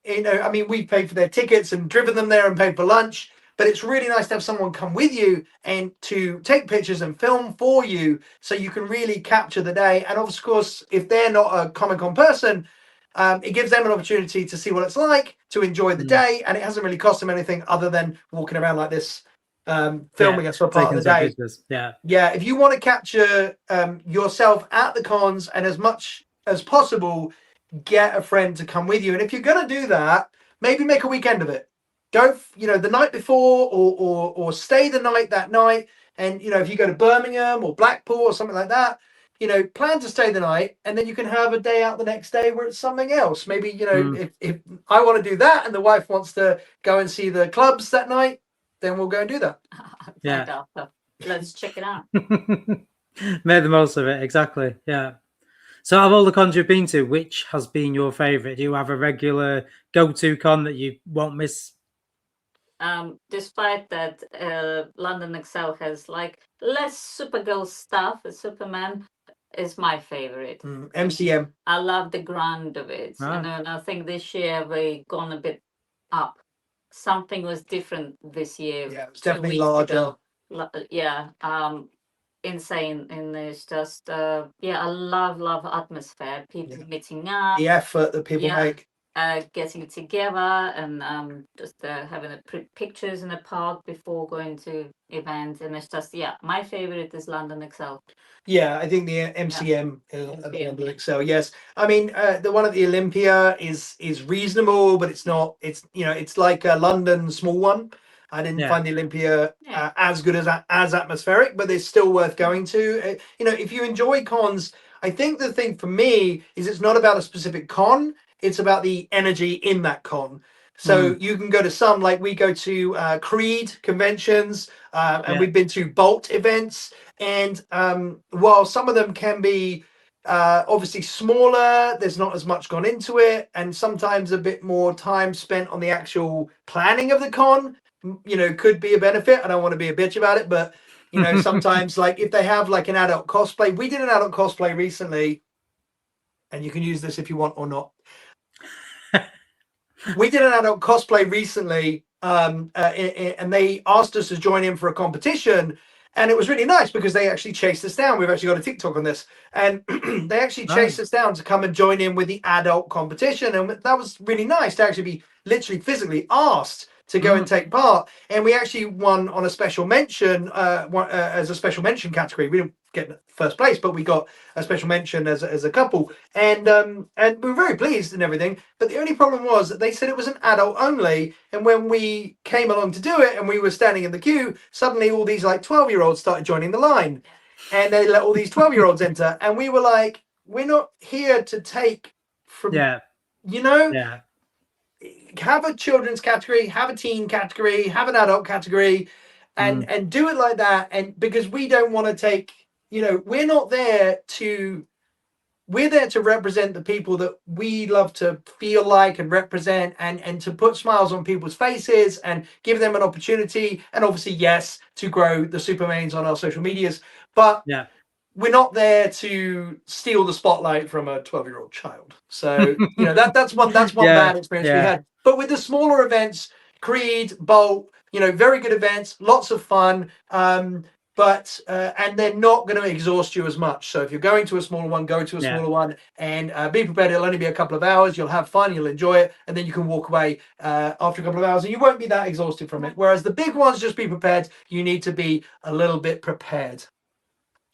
C: you know, I mean, we paid for their tickets and driven them there and paid for lunch, but it's really nice to have someone come with you and to take pictures and film for you, so you can really capture the day. And of course, if they're not a Comic-Con person, it gives them an opportunity to see what it's like, to enjoy the day, and it hasn't really cost them anything other than walking around like this, filming us for part of the day. Yeah, if you want to capture yourself at the cons, and as much as possible, get a friend to come with you. And if you're going to do that, maybe make a weekend of it. Go, you know, the night before, or stay the night that night. And, you know, if you go to Birmingham or Blackpool or something like that, you know, plan to stay the night, and then you can have a day out the next day where it's something else. Maybe, you know, if I want to do that and the wife wants to go and see the clubs that night, then we'll go and do that.
D: Yeah. Let's check it out.
B: Make the most of it. Exactly. Yeah. So, of all the cons you've been to, which has been your favorite? Do you have a regular go-to con that you won't miss?
D: Despite that, London Excel has like less Supergirl stuff, Superman is my favorite.
C: MCM.
D: I love the grand of it. And I think this year we gone a bit up. Something was different this year.
C: Yeah, it was definitely larger.
D: Yeah. Insane, and it's just I love atmosphere, people meeting up,
C: the effort that people make,
D: getting together, and just having pictures in the park before going to events. And it's just my favorite is London Excel.
C: I think the MCM is London Excel. Yes, I mean the one at the Olympia is reasonable, but it's not, it's, you know, it's like a London small one. I didn't find the Olympia as good as atmospheric, but it's still worth going to. You know, if you enjoy cons, I think the thing for me is it's not about a specific con, it's about the energy in that con. So you can go to some, like we go to Creed conventions, and we've been to Bolt events. And while some of them can be obviously smaller, there's not as much gone into it, and sometimes a bit more time spent on the actual planning of the con, you know, could be a benefit. I don't want to be a bitch about it, but you know, sometimes like if they have like an adult cosplay, we did an adult cosplay recently, and you can use this if you want or not. We did an adult cosplay recently, and they asked us to join in for a competition, and it was really nice because they actually chased us down. We've actually got a TikTok on this, and they actually chased us down to come and join in with the adult competition, and that was really nice to actually be literally physically asked to go and take part. And we actually won on a special mention, as a special mention category. We didn't get first place, but we got a special mention as a couple, and we were very pleased and everything. But the only problem was that they said it was an adult only, and when we came along to do it and we were standing in the queue, suddenly all these like 12-year-olds started joining the line, and they let all these 12-year-olds enter, and we were like, we're not here to take from, you know, have a children's category, have a teen category, have an adult category, and do it like that. And because we don't want to take, you know, we're not there to, we're there to represent the people that we love to feel like and represent, and to put smiles on people's faces and give them an opportunity. And obviously, yes, to grow the Supermains on our social medias, but we're not there to steal the spotlight from a 12-year-old child. So, you know, that's one bad experience we had. But with the smaller events, Creed, Bolt, you know, very good events, lots of fun. But and they're not going to exhaust you as much. So if you're going to a smaller one, go to a smaller one, and be prepared. It'll only be a couple of hours. You'll have fun, you'll enjoy it, and then you can walk away after a couple of hours, and you won't be that exhausted from it. Whereas the big ones, just be prepared. You need to be a little bit prepared.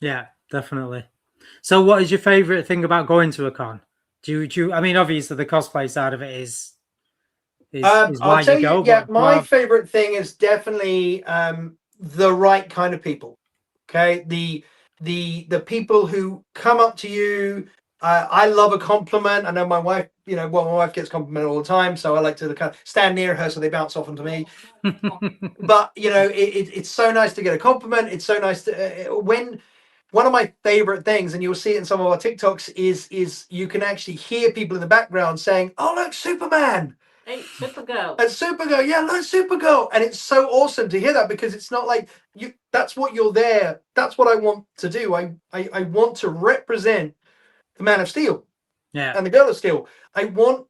B: Yeah, definitely. So what is your favorite thing about going to a con? Do you I mean, obviously the cosplay side of it is why you go.
C: My favorite thing is definitely the right kind of people. Okay, the people who come up to you, I love a compliment. I know my wife, my wife gets complimented all the time, so I like to kind of stand near her so they bounce off onto me. But it's so nice to get a compliment. It's so nice to when one of my favorite things, and you'll see it in some of our TikToks, is you can actually hear people in the background saying, "Oh, look, Superman."
D: Hey, Supergirl.
C: And Supergirl, yeah, look, Supergirl. And it's so awesome to hear that, because it's not like that's what you're there. That's what I want to do. I want to represent the Man of Steel and the Girl of Steel. I want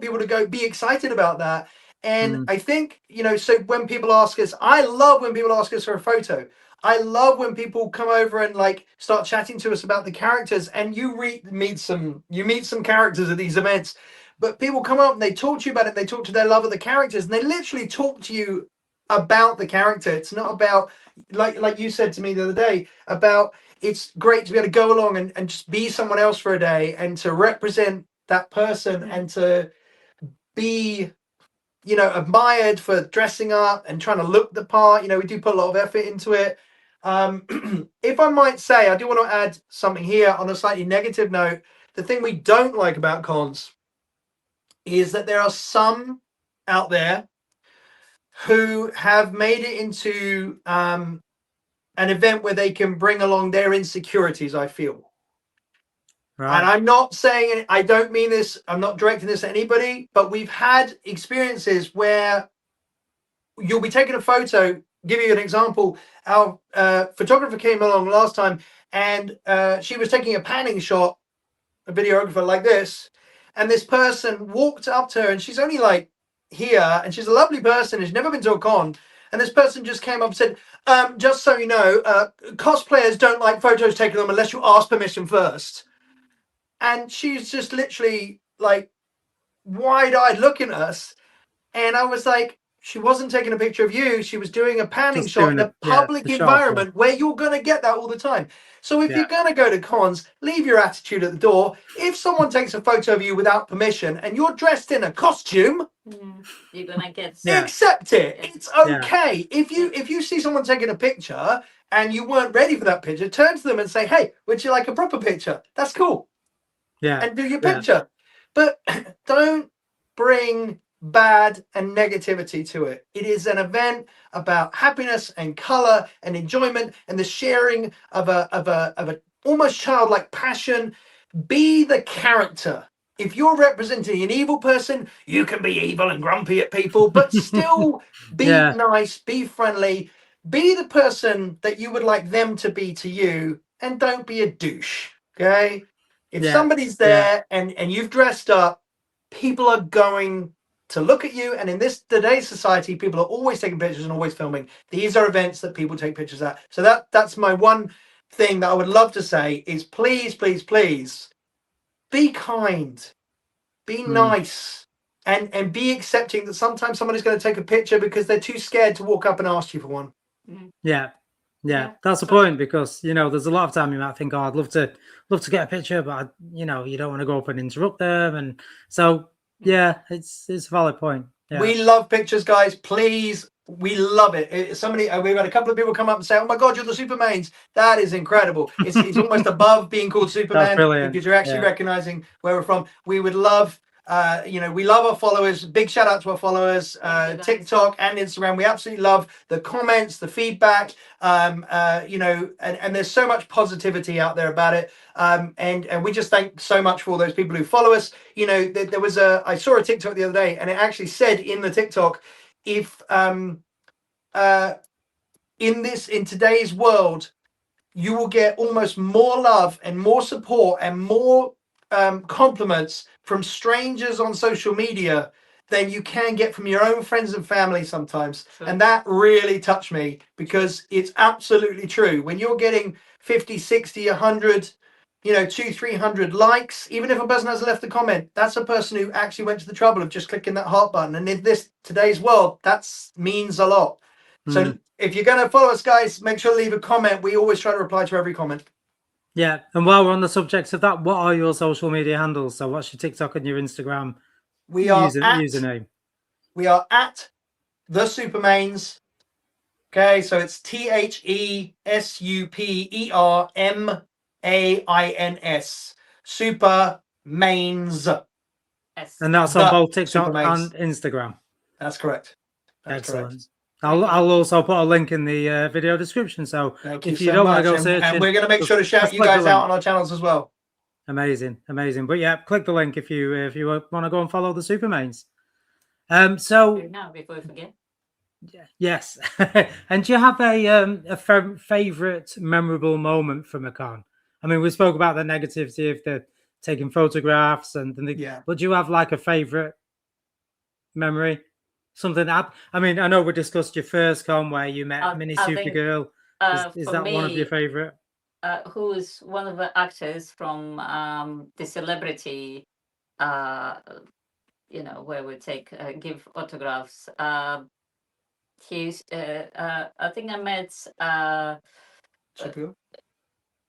C: people to go be excited about that. And I think, so when people ask us, I love when people ask us for a photo. I love when people come over and like start chatting to us about the characters, and you meet some characters at these events. But people come up and they talk to you about it. They talk to their love of the characters, and they literally talk to you about the character. It's not about, like you said to me the other day, about it's great to be able to go along and just be someone else for a day and to represent that person and to be, admired for dressing up and trying to look the part. We do put a lot of effort into it. If I might say, I do want to add something here on a slightly negative note. The thing we don't like about cons is that there are some out there who have made it into an event where they can bring along their insecurities, I feel. Right. And I'm not saying, I don't mean this, I'm not directing this at anybody, but we've had experiences where you'll be taking a photo. Give you an example. Our photographer came along last time, and she was taking a panning shot, a videographer like this, and this person walked up to her, and she's only like here, and she's a lovely person, and she's never been to a con, and this person just came up and said, just so you know, cosplayers don't like photos taken of them unless you ask permission first. And she's just literally like wide-eyed looking at us, and I was like, she wasn't taking a picture of you, she was doing a panning shot in a public environment where you're going to get that all the time. So if you're going to go to cons, leave your attitude at the door. If someone takes a photo of you without permission and you're dressed in a costume,
D: you're going to get
C: accept it. It's okay. If you see someone taking a picture and you weren't ready for that picture, turn to them and say, hey, would you like a proper picture? That's cool. And do your picture. But don't bring bad and negativity to it. It is an event about happiness and color and enjoyment and the sharing of a almost childlike passion. Be the character. If you're representing an evil person, you can be evil and grumpy at people, but still be nice, be friendly, be the person that you would like them to be to you, and don't be a douche. Okay? If somebody's there and you've dressed up, people are going to look at you. And in today's society, people are always taking pictures and always filming. These are events that people take pictures at. So that's my one thing that I would love to say is please, please, please be kind, be nice, and be accepting that sometimes somebody's going to take a picture because they're too scared to walk up and ask you for one.
B: Yeah, that's the point, because there's a lot of time you might think, oh, I'd love to get a picture, but you don't want to go up and interrupt them, and so it's a valid point.
C: We love pictures, guys. Please, we love it. We've had a couple of people come up and say, oh my god, you're the Supermains. That is incredible. It's almost above being called Superman, because you're actually recognizing where we're from. We would love we love our followers. Big shout out to our followers, TikTok and Instagram. We absolutely love the comments, the feedback, and there's so much positivity out there about it. And we just thank so much for all those people who follow us. There was I saw a TikTok the other day, and it actually said in the TikTok, if in today's world, you will get almost more love and more support and more compliments from strangers on social media than you can get from your own friends and family sometimes. And that really touched me, because it's absolutely true. When you're getting 50, 60, 100, 200-300 likes, even if a person hasn't left a comment, that's a person who actually went to the trouble of just clicking that heart button. And in today's world, that means a lot. So if you're going to follow us, guys, make sure to leave a comment. We always try to reply to every comment.
B: Yeah, and while we're on the subject of that, what are your social media handles? So what's your TikTok and your Instagram username?
C: We are at the Supermains. Okay, so it's TheSupermains. Supermains.
D: Yes.
B: And that's
C: The
B: on both TikTok
C: Supermains.
B: and Instagram.
C: That's correct. That's
B: Excellent.
C: correct.
B: I'll also put a link in the video description. So
C: Thank you
B: if you
C: so
B: don't want
C: much.
B: to go
C: And
B: searching,
C: we're going to make
B: just-
C: sure to shout
B: just
C: you
B: click the
C: guys out
B: link.
C: on our channels as well.
B: Amazing. But yeah, click the link if you want to go and follow the Supermains. So
D: Now, before we forget.
B: yes. And do you have a favorite memorable moment from a con? I mean, we spoke about the negativity of the taking photographs and
C: Yeah.
B: but do you have like a favorite memory? Something that I mean, I know we discussed your first con where you met Mini
D: I think,
B: Supergirl. Is
D: for
B: that one of your
D: me,
B: favorite?
D: who is one of the actors from the celebrity, where we give autographs. He's, I think I met
C: Supergirl.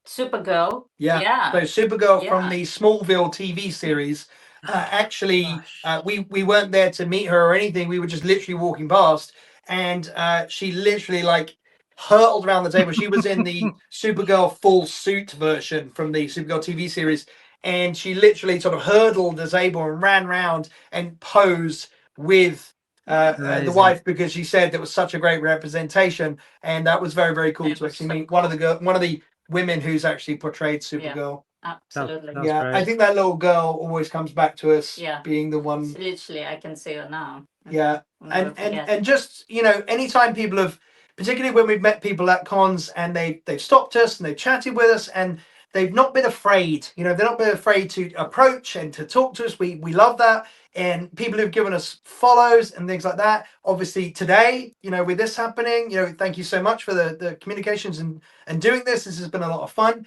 D: Supergirl.
C: Yeah.
D: Yeah.
C: So Supergirl from
D: Yeah.
C: the Smallville TV series. Actually,
B: Gosh.
C: we weren't there to meet her or anything. We were just literally walking past, and she literally like hurtled around the table. She was in the Supergirl full suit version from the Supergirl TV series, and she literally sort of hurdled the table and ran round and posed with the
B: Amazing.
C: wife because she said there was such a great representation, and that was very, very cool
D: It
C: to
D: was
C: actually
D: so
C: meet one of the women who's actually portrayed Supergirl.
D: Absolutely.
B: That's
C: Yeah,
B: great.
C: I think that little girl always comes back to us
D: Yeah.
C: being the one.
D: Literally, I can see her now.
C: Yeah,
D: I'll never
C: and
D: forget.
C: and just anytime people have, particularly when we've met people at cons and they've stopped us and they've chatted with us and they've not been afraid. They're not been afraid to approach and to talk to us. We love that. And people who've given us follows and things like that. Obviously today, with this happening, thank you so much for the communications and doing this. This has been a lot of fun.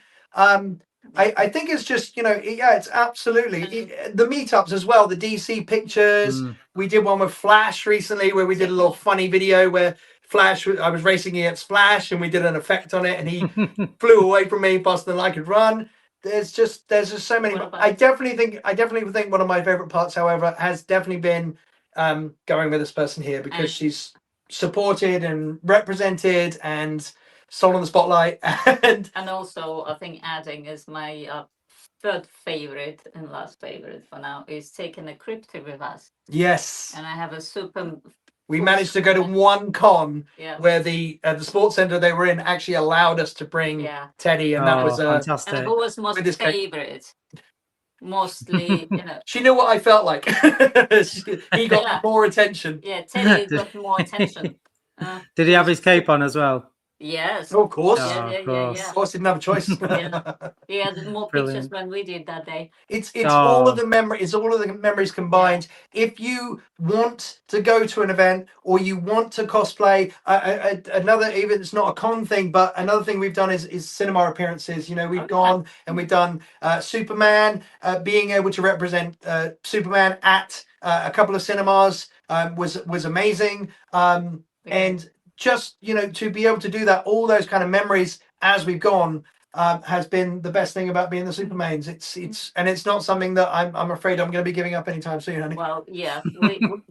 C: I think it's just, it's absolutely the meetups as well. The DC pictures. We did one with Flash recently where we did a little funny video where Flash, I was racing against Flash and we did an effect on it and he flew away from me faster than I could run. There's just so many. I definitely think one of my favorite parts, however, has definitely been going with this person here because she's supported and represented and sold on the spotlight and
D: also I think adding is my third favorite and last favorite for now is taking a crypto with us.
C: yes,
D: And I have a
C: we managed to go to one con where the sports center they were in actually allowed us to bring Teddy, and that was
B: fantastic.
D: And who was most favorite? Mostly,
C: she knew what I felt like. He got more attention.
D: Yeah, Teddy got more attention.
B: Did he have his cape on as well?
D: Yes.
C: Oh, of course.
D: Yeah.
C: Of course, didn't have a choice.
D: He had more pictures than we did that day.
C: It's all of the memory. It's all of the memories combined. If you want to go to an event or you want to cosplay, another, even it's not a con thing, but another thing we've done is cinema appearances. We've gone and we've done Superman. Being able to represent Superman at a couple of cinemas was amazing. And just to be able to do that, all those kind of memories as we've gone has been the best thing about being the Supermains. It's not something that I'm afraid I'm going to be giving up anytime soon, honey.
D: Well, yeah,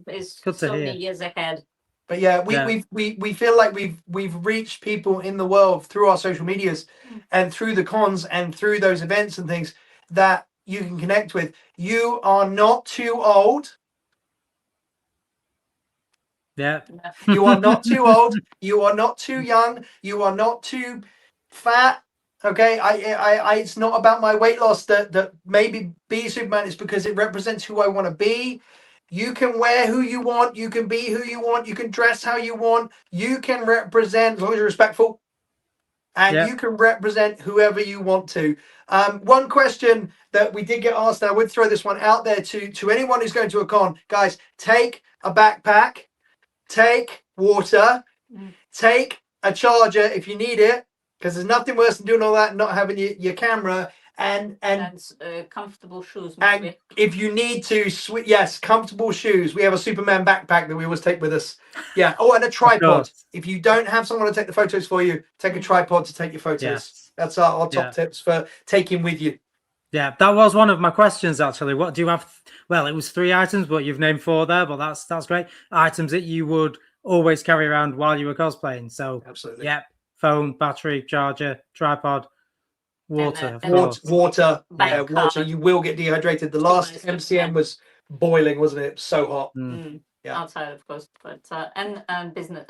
D: it's so many years ahead.
C: But yeah, we feel like we've reached people in the world through our social medias and through the cons and through those events and things that you can connect with. You are not too old.
B: Yeah.
C: You are not too old. You are not too young. You are not too fat. Okay. I it's not about my weight loss that maybe be Superman. It's because it represents who I want to be. You can wear who you want. You can be who you want. You can dress how you want. You can represent as long as you're respectful. And you can represent whoever you want to. One question that we did get asked, and I would throw this one out there to anyone who's going to a con, guys, take a backpack. Take water, take a charger if you need it, because there's nothing worse than doing all that and not having your camera and
D: comfortable shoes.
C: And if you need to comfortable shoes. We have a Superman backpack that we always take with us. Yeah. Oh, and a tripod. If you don't have someone to take the photos for you, take a tripod to take your photos. Yes. That's our top tips for taking with you.
B: Yeah, that was one of my questions actually. What do you have? Well, it was 3 items, but you've named 4 there. But that's great. Items that you would always carry around while you were cosplaying. So
C: absolutely,
B: phone, battery, charger, tripod. Water,
D: and
C: water. Yeah,
D: bank
C: water.
D: card.
C: You will get dehydrated. The last MCM was boiling, wasn't it? So hot. Yeah.
D: Outside, of course, but and business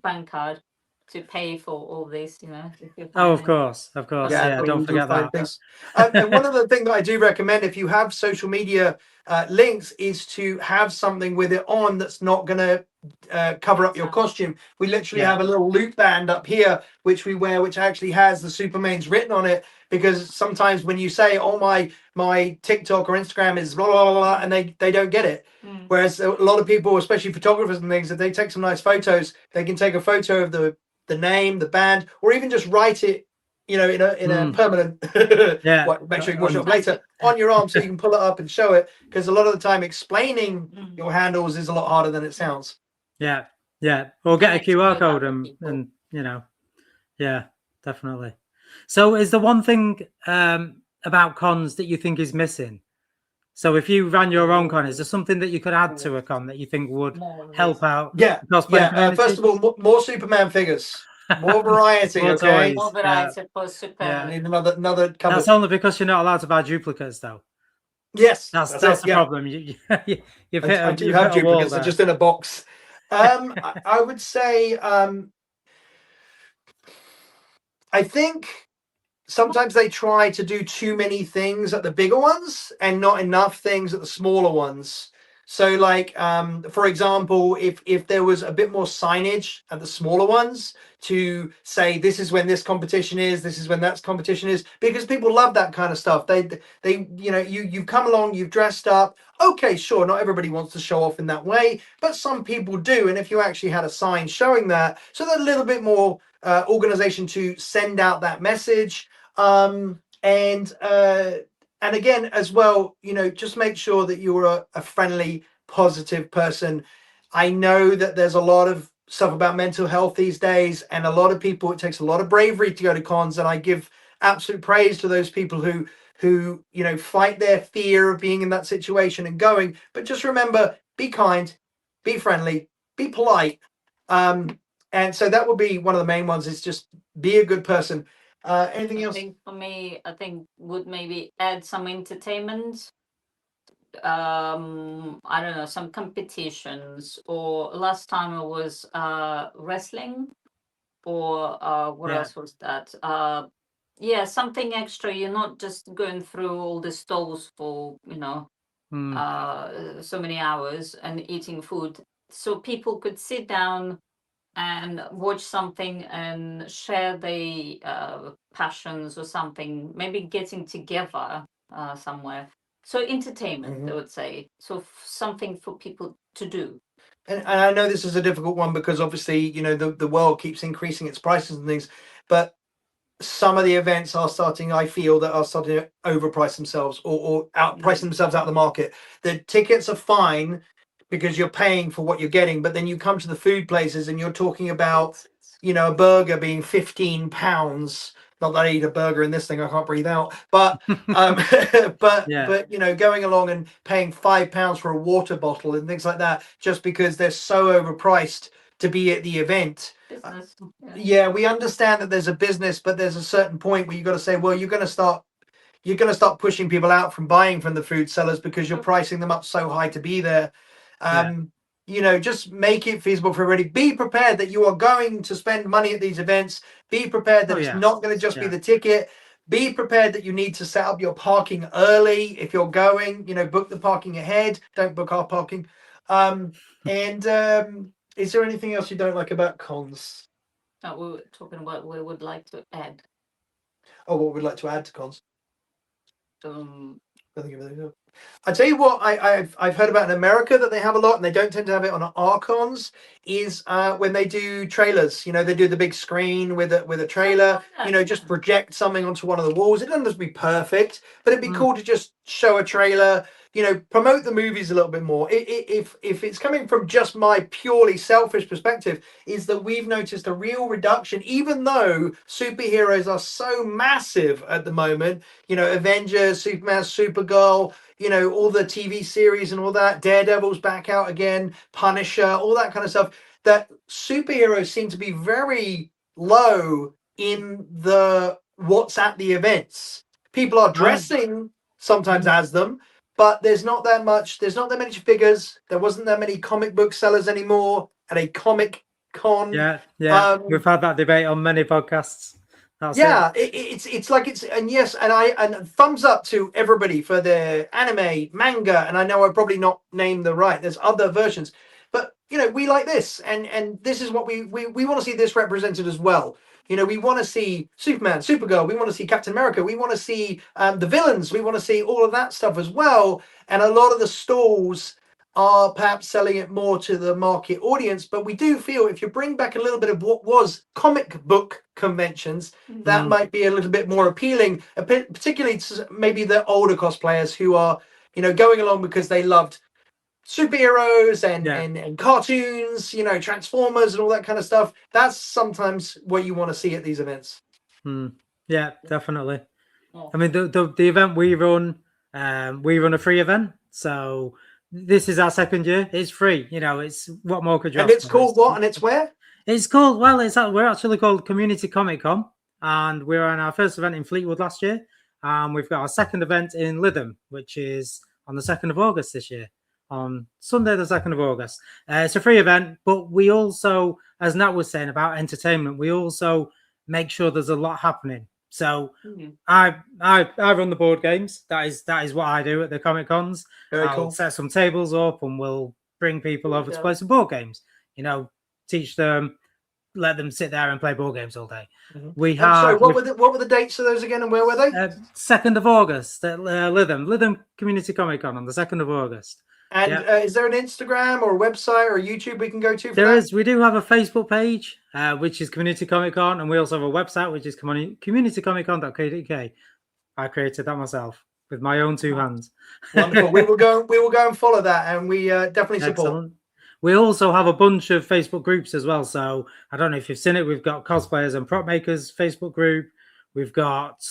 D: bank card to pay for all this, you know. If you
B: Oh,
D: find
B: of course. Yeah, don't forget that.
C: Things. And one other thing that I do recommend, if you have social media links, is to have something with it on that's not going to cover up your costume. We literally have a little loop band up here which we wear, which actually has the Supermains written on it, because sometimes when you say, oh, my TikTok or Instagram is blah blah blah, and they don't get it. Whereas a lot of people, especially photographers and things, if they take some nice photos, they can take a photo of the name, the band, or even just write it, you know, in a permanent make sure you wash it up later on your arm, so you can pull it up and show it, because a lot of the time explaining your handles is a lot harder than it sounds.
B: Yeah, or get a QR code and you know, yeah, definitely. So is the one thing about cons that you think is missing? So if you ran your own con, is there something that you could add to a con that you think would help out?
C: First of all, more Superman figures, more variety.
B: More
C: okay,
D: more variety for Super.
C: I need another cupboard.
B: That's only because you're not allowed to buy duplicates, though.
C: Yes,
B: that's the problem. You've hit
C: I do have duplicates. They're just in a box. I would say, I think sometimes they try to do too many things at the bigger ones and not enough things at the smaller ones. So like, for example, if there was a bit more signage at the smaller ones to say, this is when this competition is, this is when that competition is, because people love that kind of stuff. They you know, you've come along, you've dressed up. Okay, sure, not everybody wants to show off in that way, but some people do. And if you actually had a sign showing that, so there's a little bit more organization to send out that message. And again, as well, you know, just make sure that you're a friendly, positive person. I know that there's a lot of stuff about mental health these days, and a lot of people, it takes a lot of bravery to go to cons, and I give absolute praise to those people who you know, fight their fear of being in that situation and going. But just remember, be kind, be friendly, be polite. And so that would be one of the main ones, is just be a good person. Anything else?
D: I think for me, I think would maybe add some entertainment. I don't know, some competitions, or last time it was wrestling, or what else was that? Yeah, something extra. You're not just going through all the stalls for, you know, so many hours and eating food. So people could sit down and watch something and share their passions or something, maybe getting together somewhere. So entertainment, I would say. So something for people to do.
C: And I know this is a difficult one, because obviously, you know, the world keeps increasing its prices and things, but some of the events are starting, I feel, that are starting to overprice themselves or outprice themselves out of the market. The tickets are fine because you're paying for what you're getting, but then you come to the food places and you're talking about, you know, a burger being £15. Not that I eat a burger in this thing, I can't breathe out. But but you know, going along and paying £5 for a water bottle and things like that, just because they're so overpriced to be at the event.
D: Business.
C: Yeah, we understand that there's a business, but there's a certain point where you've got to say, well, you're going to start pushing people out from buying from the food sellers because you're pricing them up so high to be there. You know, just make it feasible for everybody. Be prepared that you are going to spend money at these events. Be prepared that it's not going to just be the ticket. Be prepared that you need to set up your parking early if you're going. You know, book the parking ahead. Don't book our parking. Is there anything else you don't like about cons?
D: No, we were talking about what we would like to add.
C: Oh, what we'd like to add to cons? I think everything. I tell you what, I've heard about in America that they have a lot, and they don't tend to have it on our cons, is when they do trailers. You know, they do the big screen with a trailer. You know, just project something onto one of the walls. It doesn't have to be perfect, but it'd be cool to just show a trailer. You know, promote the movies a little bit more. If it's coming from just my purely selfish perspective, is that we've noticed a real reduction, even though superheroes are so massive at the moment. You know, Avengers, Superman, Supergirl, you know, all the TV series and all that, Daredevil's back out again, Punisher, all that kind of stuff, that superheroes seem to be very low in the what's at the events. People are dressing sometimes as them, but there's not that much. There's not that many figures. There wasn't that many comic book sellers anymore at a comic con.
B: Yeah. We've had that debate on many podcasts.
C: It's like and thumbs up to everybody for the anime, manga, and I know I probably not named the right. There's other versions, but we like this, and this is what we want to see this represented as well. We want to see Superman, Supergirl. We want to see Captain America. We want to see the villains. We want to see all of that stuff as well. And a lot of the stalls are perhaps selling it more to the market audience. But we do feel if you bring back a little bit of what was comic book conventions, that might be a little bit more appealing, particularly to maybe the older cosplayers who are, going along because they loved superheroes and cartoons, Transformers and all that kind of stuff. That's sometimes what you want to see at these events.
B: Yeah, definitely. I mean, the event we run a free event, so this is our second year. It's free. It's what more could you
C: and
B: ask
C: it's called what, and it's where?
B: It's called, we're actually called Community Comic Con, and we were on our first event in Fleetwood last year, and we've got our second event in Lytham, which is on the 2nd of August this year, on Sunday the 2nd of August. It's a free event, but we also, as Nat was saying about entertainment, we also make sure there's a lot happening. So I run the board games. That is what I do at the Comic Cons. I'll set some tables up and we'll bring people over to play some board games. Teach them, let them sit there and play board games all day. We have.
C: So what were the dates of those again, and where were they?
B: 2nd of August at Lytham Community Comic Con on the 2nd of August.
C: And is there an Instagram or a website or YouTube we can go to?
B: There is. We do have a Facebook page, which is Community Comic Con, and we also have a website, which is communitycomiccon.co.uk. I created that myself with my own two hands.
C: Wonderful. we will go and follow that, and we definitely support.
B: Excellent. We also have a bunch of Facebook groups as well. So I don't know if you've seen it. We've got Cosplayers and Prop Makers Facebook group. We've got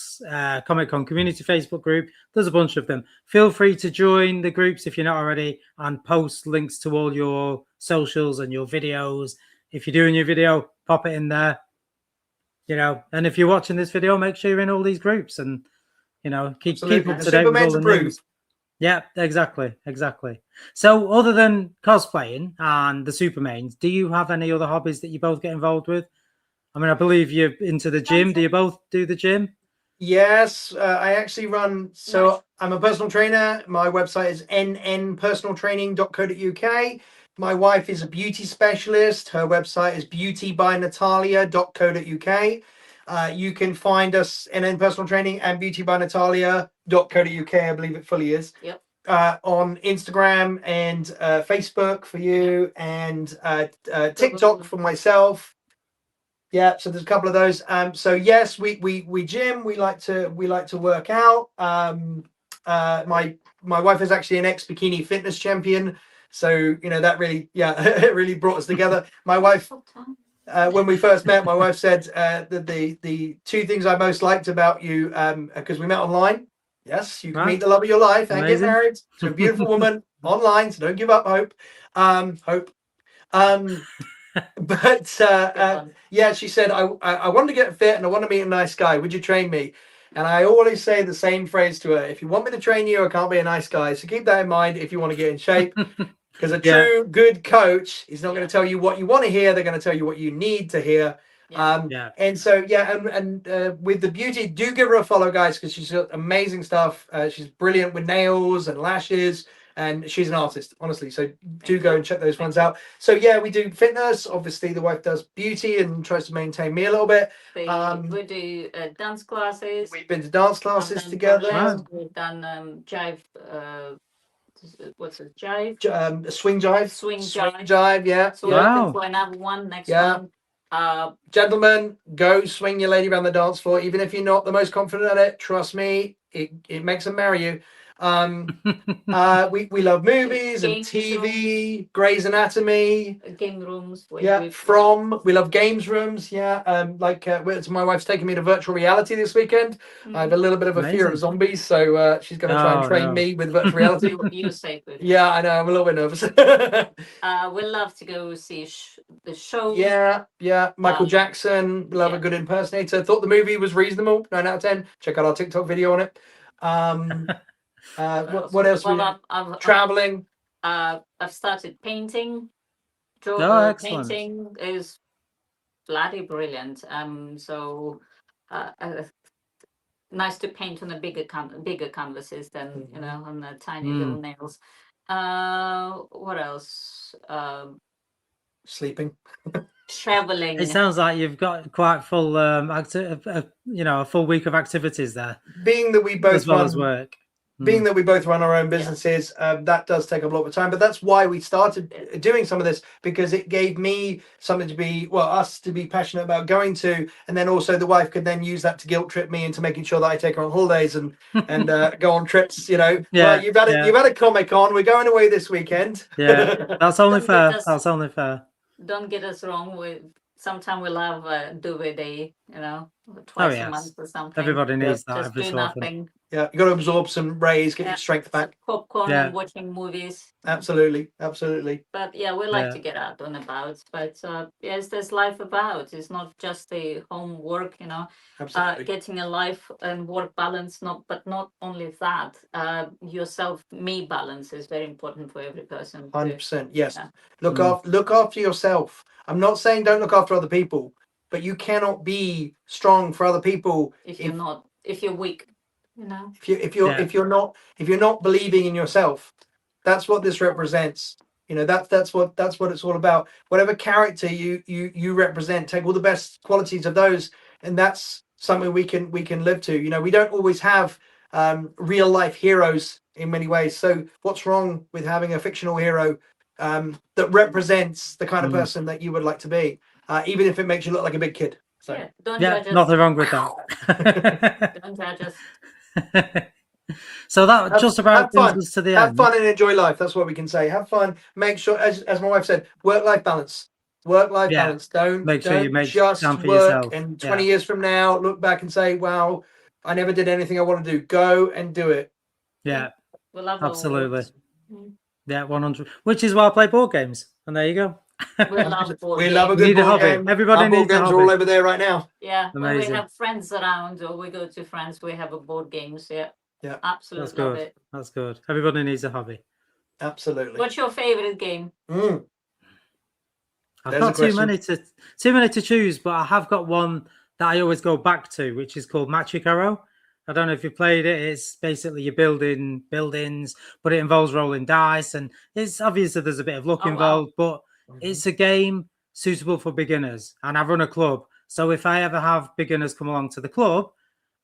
B: Comic Con Community Facebook group. There's a bunch of them. Feel free to join the groups if you're not already, and post links to all your socials and your videos. If you're doing your video, pop it in there. And if you're watching this video, make sure you're in all these groups and keep up to date with all the news. Yeah, exactly. So other than cosplaying and the Supermains, do you have any other hobbies that you both get involved with? I mean, I believe you're into the gym. Do you both do the gym?
C: Yes, I actually run. So I'm a personal trainer. My website is nnpersonaltraining.co.uk. My wife is a beauty specialist. Her website is beautybynatalia.co.uk. You can find us NN Personal Training and beautybynatalia.co.uk. I believe it fully is.
D: Yep.
C: On Instagram and Facebook for you, and TikTok for myself. Yeah, so there's a couple of those. So yes, we gym. We like to work out. My wife is actually an ex-bikini fitness champion, so that really it really brought us together. My wife, when we first met, my wife said that the two things I most liked about you, because we met online. Yes, you can meet the love of your life and get married to a beautiful woman online. So don't give up hope. But she said, I want to get fit and I want to meet a nice guy. Would you train me? And I always say the same phrase to her: if you want me to train you, I can't be a nice guy. So keep that in mind if you want to get in shape. Because a true good coach is not going to tell you what you want to hear. They're going to tell you what you need to hear. And so with the beauty, do give her a follow, guys, because she's got amazing stuff. She's brilliant with nails and lashes. And she's an artist, honestly. So do go and check those ones out. So we do fitness. Obviously, the wife does beauty and tries to maintain me a little bit.
D: We do dance classes.
C: We've been to dance classes together.
D: We've done jive. What's it? Jive.
C: Swing jive.
D: Swing jive.
C: Yeah.
D: So we're looking for another one next one.
C: Gentlemen, go swing your lady around the dance floor. Even if you're not the most confident at it, trust me, it makes them marry you. We love movies and
D: Games
C: TV, Grey's Anatomy.
D: Game rooms.
C: We love games rooms. My wife's taking me to virtual reality this weekend. I have a little bit of a fear of
B: Amazing.
C: zombies, so she's going to try and train me with virtual reality.
D: You're safe with it.
C: Yeah, I know. I'm a little bit nervous.
D: We love to go see the shows.
C: Yeah. Michael Jackson. Love a good impersonator. Thought the movie was reasonable. 9 out of 10. Check out our TikTok video on it. What else?
D: Well,
C: traveling.
D: I've started painting.
B: Excellent.
D: Painting is bloody brilliant. So nice to paint on a bigger canvases than on the tiny little nails. What else?
C: Sleeping.
D: Traveling.
B: It sounds like you've got quite full a full week of activities there.
C: Being that we both
B: as well as work.
C: Being that we both run our own businesses, that does take up a lot of time. But that's why we started doing some of this, because it gave me something to be, us to be passionate about going to, and then also the wife could then use that to guilt trip me into making sure that I take her on holidays and go on trips. You've had a Comic-Con. We're going away this weekend.
B: Yeah, that's only fair. That's only fair.
D: Don't get us wrong. Sometimes we'll have a duvet day, twice a month or something.
B: Everybody needs that.
D: Just do nothing.
C: Yeah, you got to absorb some rays, get your strength back.
D: Popcorn and watching movies.
C: Absolutely.
D: But we like to get out and about. But there's life about. It's not just the homework,
C: Absolutely.
D: Getting a life and work balance. But not only that, me balance is very important for every person.
C: 100%. Yes. Yeah. Look after yourself. I'm not saying don't look after other people, but you cannot be strong for other people
D: if you're weak.
C: If you're not believing in yourself. That's what this represents. That's what it's all about. Whatever character you represent, take all the best qualities of those, and that's something we can live to. We don't always have real life heroes in many ways. So what's wrong with having a fictional hero that represents the kind of person that you would like to be, even if it makes you look like a big kid? So
D: don't judge us.
B: Nothing wrong with that.
D: Don't judge us.
B: So that just about brings us to the end.
C: Have fun and enjoy life. That's what we can say. Have fun. Make sure, as my wife said, work-life balance. Balance. Don't
B: make sure you make
C: just
B: time for
C: work
B: yourself.
C: And 20 years from now, look back and say, "Wow, I never did anything I want to do." Go and do it.
B: Yeah,
D: we love
B: absolutely. Yeah, 100. Which is why I play board games. And there you go.
D: We love
C: a good board game.
B: Everybody
C: Our
B: needs
C: board games are all over there right now.
D: Yeah, when we have friends around or we go to friends, we have a board games. Yeah, absolutely.
B: That's good.
D: Love it.
B: That's good. Everybody needs a hobby.
C: Absolutely.
D: What's your favorite game?
B: I've got too many to choose, but I have got one that I always go back to, which is called Magic Arrow. I don't know if you played it. It's basically you're building buildings, but it involves rolling dice, and it's obviously there's a bit of luck involved, but it's a game suitable for beginners. And I run a club, so if I ever have beginners come along to the club,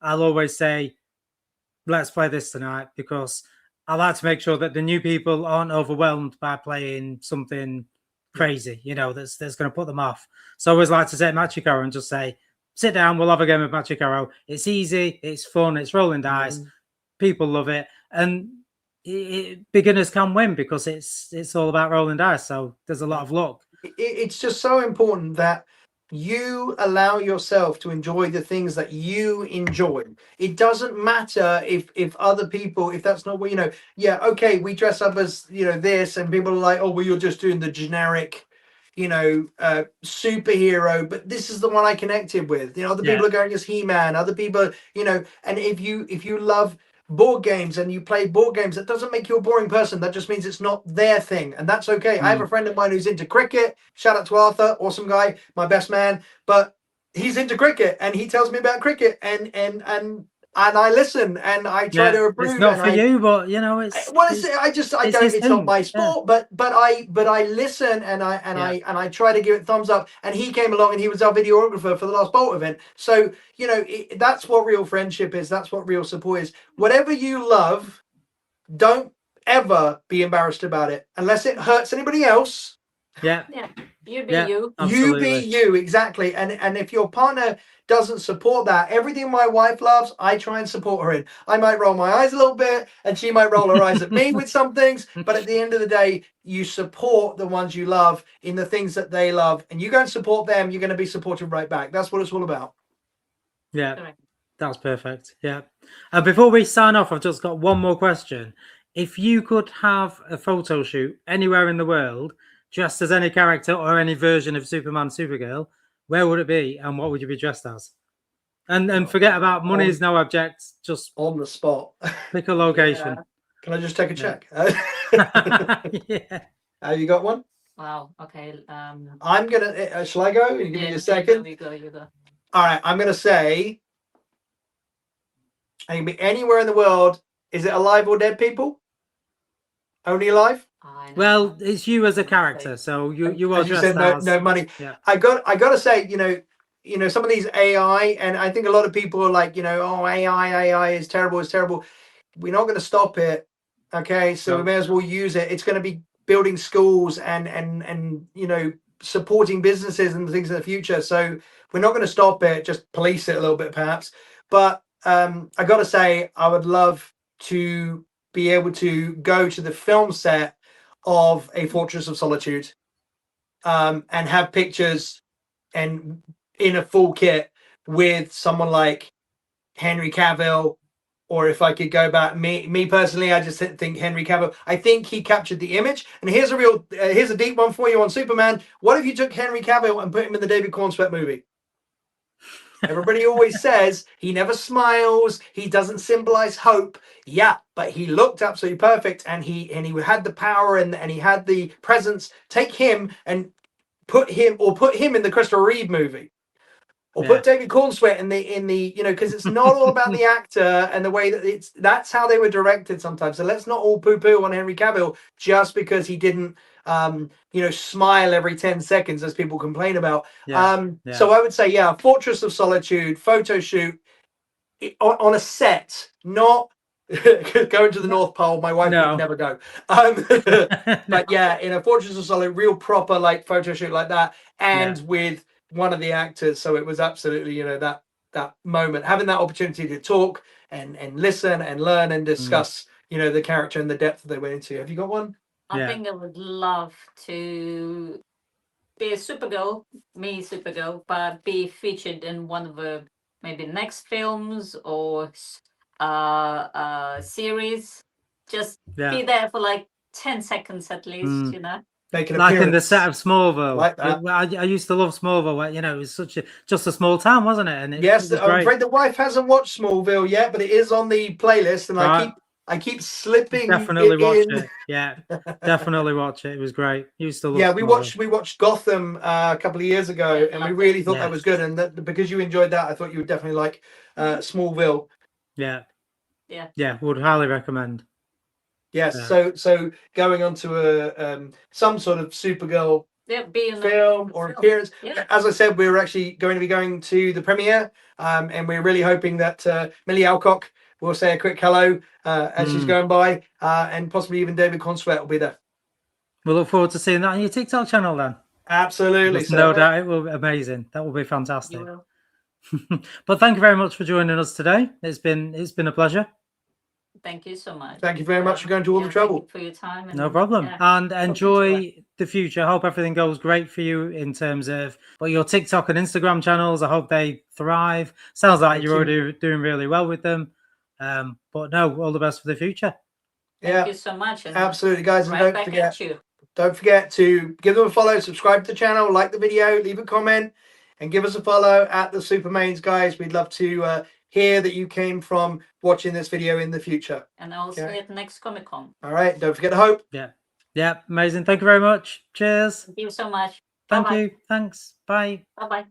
B: I'll always say, let's play this tonight, because I like to make sure that the new people aren't overwhelmed by playing something crazy, that's going to put them off. So I always like to take Magic Arrow and just say, sit down, we'll have a game of Magic Arrow. It's easy, it's fun, it's rolling dice. People love it. And beginners can win because it's all about rolling dice. So there's a lot of luck.
C: It's just so important that you allow yourself to enjoy the things that you enjoy. It doesn't matter if other people, if that's not what okay, we dress up as this, and people are like, oh well, you're just doing the generic superhero, but this is the one I connected with. Other people are going as He-Man, other people, and if you love board games and you play board games, that doesn't make you a boring person. That just means it's not their thing, and that's okay. I have a friend of mine who's into cricket. Shout out to Arthur, awesome guy, my best man, but he's into cricket and he tells me about cricket, and I listen and I try to improve.
B: It's not for you, but it's
C: not my sport, but I listen and I try to give it thumbs up. And he came along and he was our videographer for the last Bolt event. So that's what real friendship is. That's what real support is. Whatever you love, don't ever be embarrassed about it unless it hurts anybody else.
B: Yeah.
D: Yeah. You be
B: Yeah.
D: you.
B: Absolutely.
C: You be you, exactly. And if your partner doesn't support that, everything my wife loves, I try and support her in. I might roll my eyes a little bit, and she might roll her eyes at me with some things. But at the end of the day, you support the ones you love in the things that they love, and you go and support them. You're going to be supported right back. That's what it's all about.
B: Yeah.
D: Correct.
B: That's perfect. Yeah. And before we sign off, I've just got one more question. If you could have a photo shoot anywhere in the world, dressed as any character or any version of Superman, Supergirl, where would it be and what would you be dressed as? And forget about money is no object. Just
C: On the spot.
B: pick a location.
C: Can I just take a check?
B: Yeah.
C: Have you got one?
D: Wow. Okay.
C: I'm gonna. Shall I go? You give me a second.
D: You go.
C: All right. I'm gonna say. I can be anywhere in the world. Is it alive or dead people? Only alive?
B: Well, it's you as a character, so you are
C: As you
B: dressed
C: said,
B: as
C: no money.
B: Yeah.
C: I got to say, some of these AI, and I think a lot of people are like, oh, AI is terrible, it's terrible. We're not going to stop it, okay? So
B: No.
C: we may as well use it. It's going to be building schools and supporting businesses and things in the future. So we're not going to stop it, just police it a little bit, perhaps. But I got to say, I would love to be able to go to the film set of A Fortress of Solitude and have pictures and in a full kit with someone like Henry Cavill, or if I could go back, me personally, I just think Henry Cavill. I think he captured the image. And here's a deep one for you on Superman. What if you took Henry Cavill and put him in the David Cornsweet movie? Everybody always says he never smiles, he doesn't symbolize hope. Yeah, but he looked absolutely perfect, and he had the power and he had the presence. Take him and put him in the Christopher Reeve movie. Or put David Cornsweet in the because it's not all about the actor and the way that that's how they were directed sometimes. So let's not all poo-poo on Henry Cavill just because he didn't smile every 10 seconds as people complain about. So I would say, Fortress of Solitude, photo shoot on a set, not going to the North Pole. My wife would never go. But in a Fortress of Solitude, real proper like photo shoot like that, and with one of the actors. So it was absolutely, that moment, having that opportunity to talk and listen and learn and discuss, the character and the depth that they went into. Have you got one?
D: I think I would love to be a Supergirl, but be featured in one of the maybe next films or series. Just be there for like 10 seconds at least,
C: Make an
B: like
C: appearance.
B: in the set of Smallville.
C: Like that.
B: I used to love Smallville. Where, it was just a small town, wasn't it? And it
C: yes,
B: was
C: I'm
B: great.
C: afraid the wife hasn't watched Smallville yet, but it is on the playlist, and I keep slipping.
B: Definitely watch it. Yeah, definitely watch it. It was great. Used to love.
C: Yeah, we watched Gotham a couple of years ago, and we really thought that was good. And because you enjoyed that, I thought you would definitely like Smallville.
B: Yeah, would highly recommend.
C: Yes, so going on to some sort of Supergirl film or appearance. As I said, we're actually going to be going to the premiere, and we're really hoping that Millie Alcock will say a quick hello as she's going by, and possibly even David Cornsweet will be there.
B: We'll look forward to seeing that on your TikTok channel then.
C: Absolutely.
B: So, no doubt it will be amazing. That will be fantastic. But thank you very much for joining us today. It's been a pleasure.
D: Thank you so much.
C: Thank you very much for going to all the trouble.
D: Thank you for your time.
B: No problem. And enjoy the future. I hope everything goes great for you in terms of your TikTok and Instagram channels. I hope they thrive. Sounds like you're already doing really well with them. But no, all the best for the future.
D: Thank you so much. And
C: absolutely, guys. And don't forget to give them a follow, subscribe to the channel, like the video, leave a comment, and give us a follow at the Supermains, guys. We'd love to hear that you came from watching this video in the future.
D: And also at next Comic-Con.
C: All right. Don't forget to hope.
B: Yeah. Amazing. Thank you very much. Cheers.
D: Thank you so much.
B: Thank you. Thanks. Bye.
D: Bye-bye.